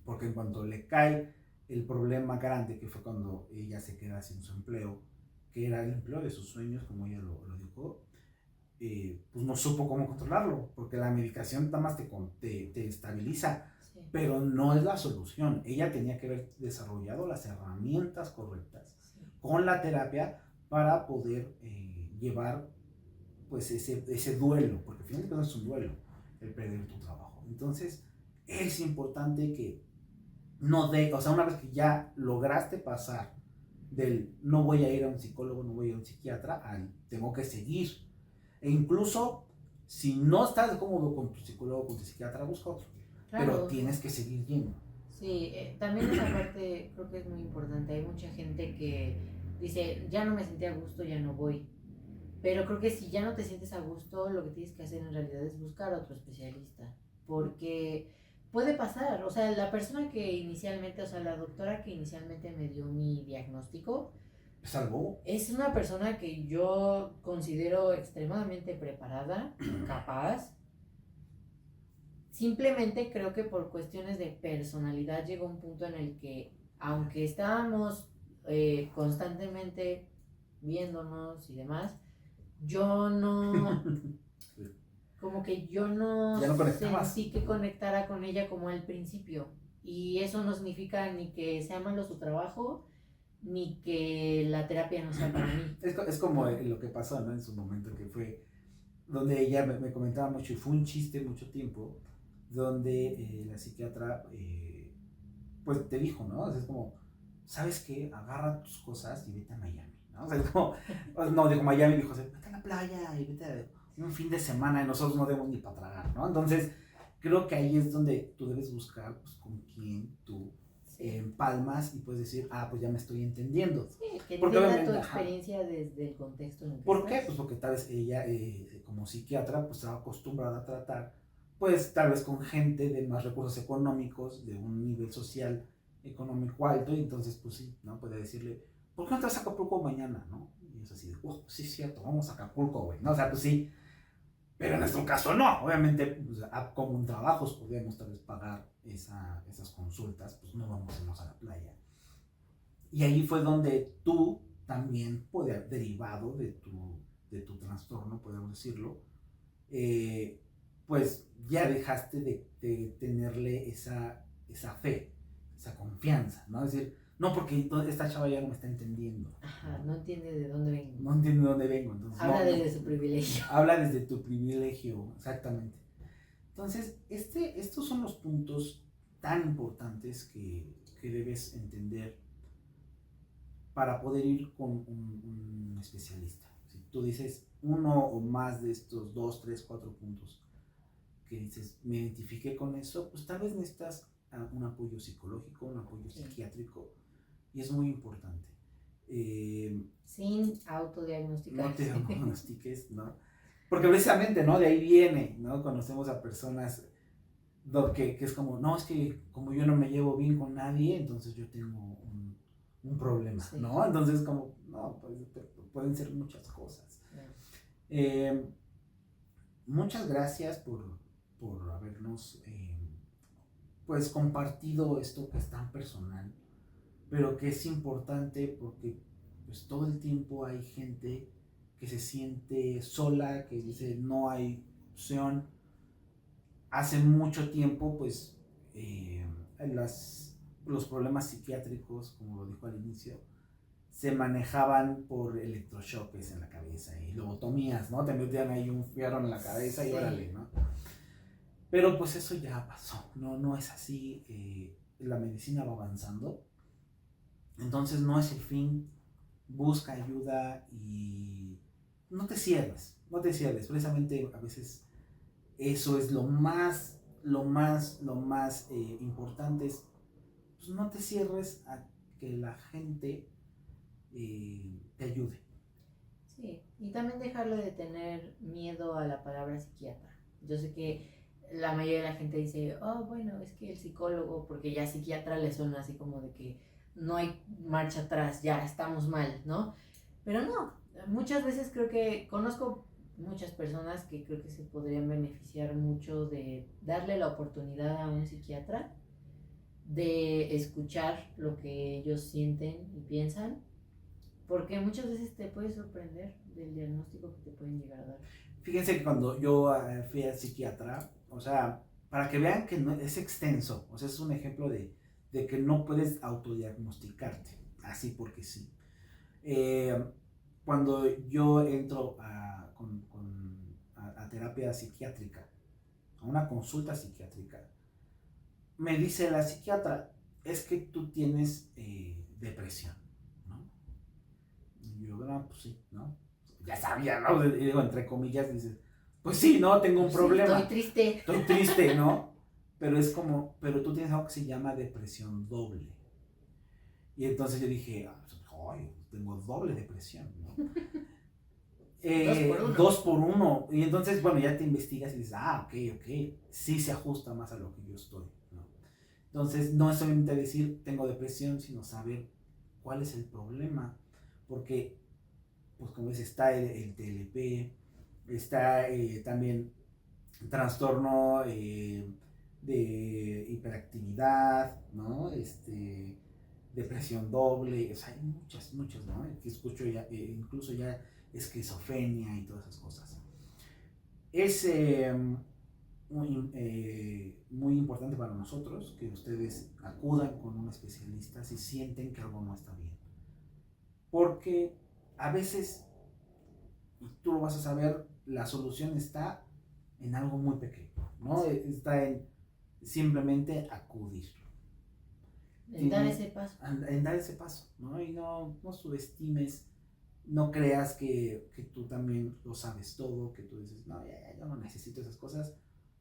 porque en cuanto le cae el problema grande, que fue cuando ella se queda sin su empleo, que era el empleo de sus sueños, como ella lo dijo, pues no supo cómo controlarlo, porque la medicación nada más te estabiliza, sí, pero no es la solución. Ella tenía que haber desarrollado las herramientas correctas, sí, con la terapia para poder llevar pues ese duelo, porque al final de cuentas es un duelo el perder tu trabajo. Entonces es importante que o sea, una vez que ya lograste pasar del no voy a ir a un psicólogo, no voy a ir a un psiquiatra, al tengo que seguir. E incluso si no estás cómodo con tu psicólogo, con tu psiquiatra, busca otro. Claro. Pero tienes que seguir yendo. Sí, también esa parte creo que es muy importante. Hay mucha gente que dice, ya no me sentí a gusto, ya no voy. Pero creo que si ya no te sientes a gusto, lo que tienes que hacer en realidad es buscar a otro especialista. Porque puede pasar, o sea, la persona que inicialmente, o sea, la doctora que inicialmente me dio mi diagnóstico, ¿Salvó? Es una persona que yo considero extremadamente preparada, capaz. Simplemente creo que por cuestiones de personalidad llegó un punto en el que, aunque estábamos constantemente viéndonos y demás, yo no, como que yo no Ya no conectabas. sentí que conectara con ella como al principio. Y eso no significa ni que sea malo su trabajo, ni que la terapia no sea para mí. Es como lo que pasó, ¿no? En su momento, que fue donde ella me comentaba mucho, y fue un chiste mucho tiempo, donde la psiquiatra, pues te dijo, ¿no? O sea, es como, ¿sabes qué? Agarra tus cosas y vete a Miami, ¿no? O sea, es como, no, dijo Miami, dijo, o sea, vete a la playa y vete a un fin de semana y nosotros no debemos ni para tragar, ¿no? Entonces, creo que ahí es donde tú debes buscar, pues, con quién tú empalmas y puedes decir, pues ya me estoy entendiendo. Sí, que Porque entienda tu experiencia desde el contexto en el que ¿por qué? estás. Pues porque tal vez ella, como psiquiatra, pues estaba acostumbrada a tratar, pues tal vez con gente de más recursos económicos, de un nivel social económico alto, y entonces, pues sí, ¿no? Puede decirle, ¿por qué no te vas a Acapulco mañana, no? Y es así de, sí es cierto, vamos a Acapulco, güey, ¿no? O sea, pues sí, pero en nuestro caso no. Obviamente, pues, como en trabajos podríamos tal vez pagar esas consultas, pues no vamos a irnos a la playa. Y ahí fue donde tú también puede haber derivado de tu trastorno, podemos decirlo, pues ya dejaste de tenerle esa fe, esa confianza, ¿no? Es decir, no, porque esta chava ya no me está entendiendo. Ajá, no entiende de dónde vengo. No entiende de dónde vengo. Entonces, habla desde su privilegio. Habla desde tu privilegio, exactamente. Entonces, estos son los puntos tan importantes que debes entender para poder ir con un especialista. Si tú dices uno o más de estos 2, 3, 4 puntos que dices, me identifiqué con eso, pues tal vez necesitas un apoyo psicológico, un apoyo psiquiátrico, y es muy importante. Sin autodiagnosticar. No te diagnostiques, ¿no? Porque precisamente, ¿no? De ahí viene, ¿no? Conocemos a personas que es como, no, es que como yo no me llevo bien con nadie, entonces yo tengo un problema, sí. ¿No? Entonces como, no, pues, pueden ser muchas cosas. Yeah. Muchas gracias por habernos pues compartido esto que es tan personal, pero que es importante porque pues todo el tiempo hay gente que se siente sola, que dice no hay opción. Hace mucho tiempo pues los problemas psiquiátricos, como lo dijo al inicio, se manejaban por electrochoques en la cabeza y lobotomías, ¿no? Te metían ahí un fierro en la cabeza y órale, ¿no? Pero pues eso ya pasó, no es así, la medicina va avanzando, entonces no es el fin, busca ayuda y no te cierres, precisamente a veces eso es lo más importante, es pues no te cierres a que la gente te ayude. Sí, y también dejarlo de tener miedo a la palabra psiquiatra. Yo sé que la mayoría de la gente dice, bueno, es que el psicólogo, porque ya psiquiatra le suena así como de que no hay marcha atrás, ya estamos mal, ¿no? Pero no, muchas veces creo que conozco muchas personas que creo que se podrían beneficiar mucho de darle la oportunidad a un psiquiatra, de escuchar lo que ellos sienten y piensan, porque muchas veces te puede sorprender del diagnóstico que te pueden llegar a dar. Fíjense que cuando yo fui al psiquiatra, o sea, para que vean que no, es extenso, o sea, es un ejemplo de que no puedes autodiagnosticarte, así porque sí. Cuando yo entro a terapia psiquiátrica, a una consulta psiquiátrica, me dice la psiquiatra, es que tú tienes depresión, ¿no? Y yo, pues sí, ¿no? Ya sabía, ¿no? Y digo, entre comillas, dices, pues sí, ¿no? Tengo un problema. Estoy triste, ¿no? Pero es como, pero tú tienes algo que se llama depresión doble. Y entonces yo dije, tengo doble depresión, ¿no? 2 por 1. Y entonces, bueno, ya te investigas y dices, ok, sí se ajusta más a lo que yo estoy, ¿no? Entonces, no es solamente decir, tengo depresión, sino saber cuál es el problema. Porque, pues como ves, está el TLP, está también trastorno de hiperactividad, ¿no? Depresión doble, o sea, hay muchas, ¿no? Que escucho ya, incluso ya esquizofrenia y todas esas cosas. Es muy importante para nosotros que ustedes acudan con un especialista si sienten que algo no está bien. Porque a veces, y tú lo vas a saber, la solución está en algo muy pequeño, ¿no? Está en simplemente acudir. En dar ese paso. En dar ese paso, ¿no? Y no subestimes, no creas que tú también lo sabes todo, que tú dices, no, ya, yo no necesito esas cosas,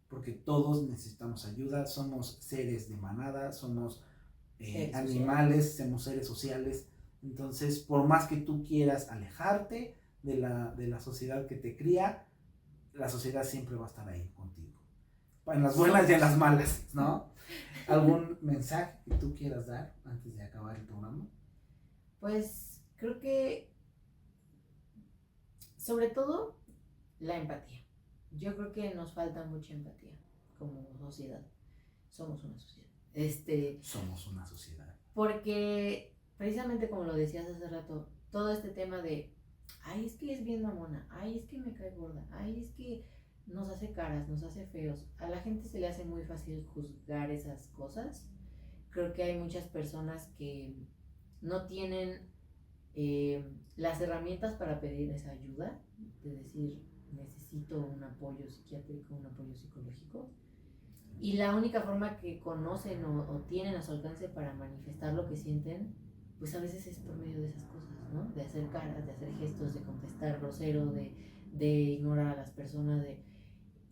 porque todos necesitamos ayuda, somos seres de manada, somos animales, somos seres sociales. Entonces, por más que tú quieras alejarte de la sociedad que te cría, la sociedad siempre va a estar ahí contigo. En las buenas y en las malas, ¿no? ¿Algún mensaje que tú quieras dar antes de acabar el programa? Pues creo que sobre todo la empatía. Yo creo que nos falta mucha empatía como sociedad. Somos una sociedad. Somos una sociedad. Porque precisamente como lo decías hace rato, todo este tema de, ay, es que es bien mamona, ay, es que me cae gorda, ay, es que nos hace caras, nos hace feos. A la gente se le hace muy fácil juzgar esas cosas. Creo que hay muchas personas que no tienen las herramientas para pedir esa ayuda, de decir, necesito un apoyo psiquiátrico, un apoyo psicológico. Y la única forma que conocen o tienen a su alcance para manifestar lo que sienten, pues a veces es por medio de esas cosas, ¿no? De hacer caras, de hacer gestos, de contestar grosero, de ignorar a las personas,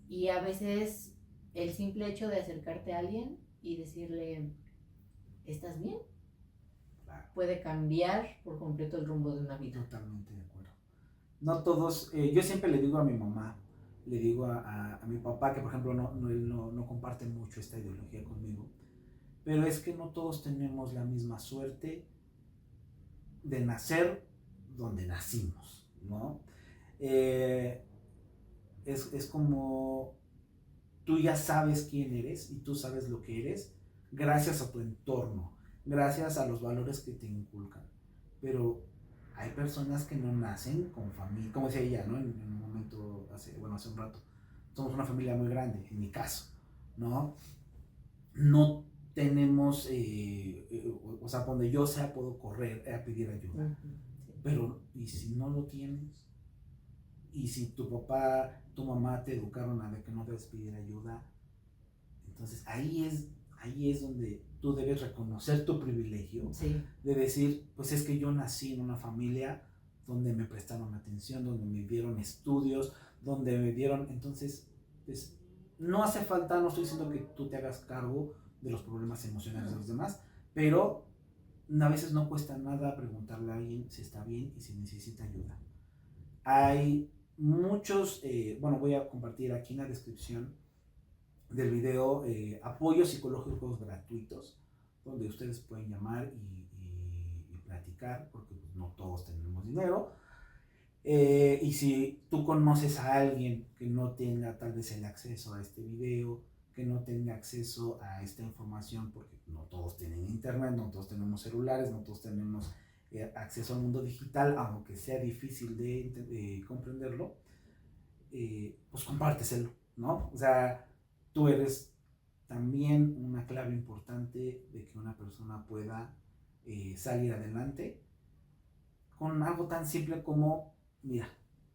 y a veces el simple hecho de acercarte a alguien y decirle, ¿estás bien? Claro. Puede cambiar por completo el rumbo de una vida. Totalmente de acuerdo. No todos, yo siempre le digo a mi mamá, le digo a mi papá, que por ejemplo no comparte mucho esta ideología conmigo, pero es que no todos tenemos la misma suerte de nacer donde nacimos, ¿no? Es como tú ya sabes quién eres y tú sabes lo que eres gracias a tu entorno, gracias a los valores que te inculcan, pero hay personas que no nacen con familia, como decía ella, ¿no? En un momento, hace un rato, somos una familia muy grande, en mi caso, ¿no? No tenemos, o sea, donde yo sea puedo correr a pedir ayuda, sí. Pero, ¿y si no lo tienes? Y si tu papá, tu mamá te educaron a ver que no debes pedir ayuda, entonces ahí es donde tú debes reconocer tu privilegio, sí. De decir, pues es que yo nací en una familia donde me prestaron atención, donde me dieron estudios, donde me dieron, entonces, pues no hace falta, no estoy diciendo que tú te hagas cargo de los problemas emocionales de los demás, pero a veces no cuesta nada preguntarle a alguien si está bien y si necesita ayuda. Hay muchos, voy a compartir aquí en la descripción del video apoyos psicológicos gratuitos donde ustedes pueden llamar y platicar, porque pues, no todos tenemos dinero, y si tú conoces a alguien que no tenga tal vez el acceso a este video, que no tenga acceso a esta información, porque no todos tienen internet, no todos tenemos celulares, no todos tenemos acceso al mundo digital, aunque sea difícil de comprenderlo, pues compárteselo, ¿no? O sea, tú eres también una clave importante de que una persona pueda salir adelante con algo tan simple como, mira,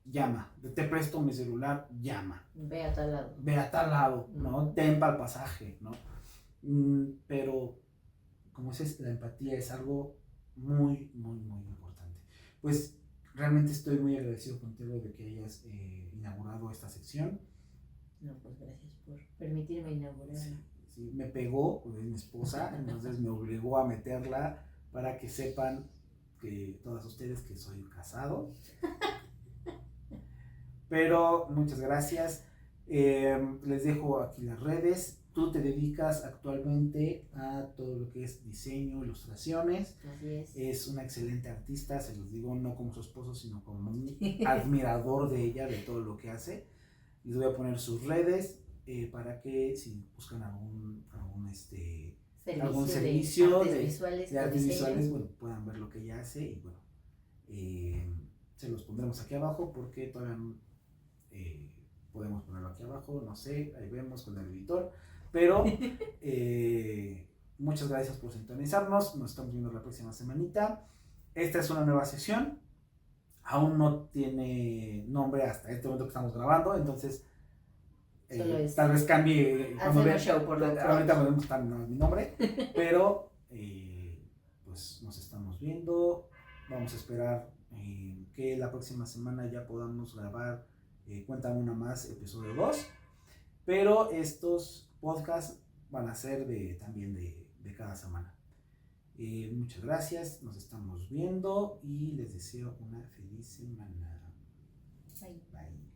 llama, te presto mi celular, llama. Ve a tal lado. Ve a tal lado, ¿no? Ten para el pasaje, ¿no? Pero, como dices, la empatía es algo muy, muy, muy importante. Pues realmente estoy muy agradecido contigo de que hayas inaugurado esta sección. No, pues gracias por permitirme inaugurarla. Sí, me pegó, pues, mi esposa, entonces me obligó a meterla para que sepan que todas ustedes que soy casado. Pero muchas gracias. Les dejo aquí las redes. Tú te dedicas actualmente a todo lo que es diseño, ilustraciones. Así es. Es una excelente artista, se los digo no como su esposo, sino como un admirador de ella, de todo lo que hace. Les voy a poner sus redes. para que si buscan algún servicio servicio de de artes diseño. visuales, bueno, puedan ver lo que ella hace y bueno, se los pondremos aquí abajo porque todavía no, podemos ponerlo aquí abajo, no sé, ahí vemos con el editor, pero muchas gracias por sintonizarnos, nos estamos viendo la próxima semanita. Esta es una nueva sección, aún no tiene nombre hasta este momento que estamos grabando, entonces tal vez cambie cuando vean. Show por lo Ahorita pronto. podemos estar mi nombre, pero pues nos estamos viendo. Vamos a esperar que la próxima semana ya podamos grabar Cuéntame una más, episodio 2. Pero estos podcasts van a ser también de cada semana. Muchas gracias, nos estamos viendo y les deseo una feliz semana. Bye. Bye.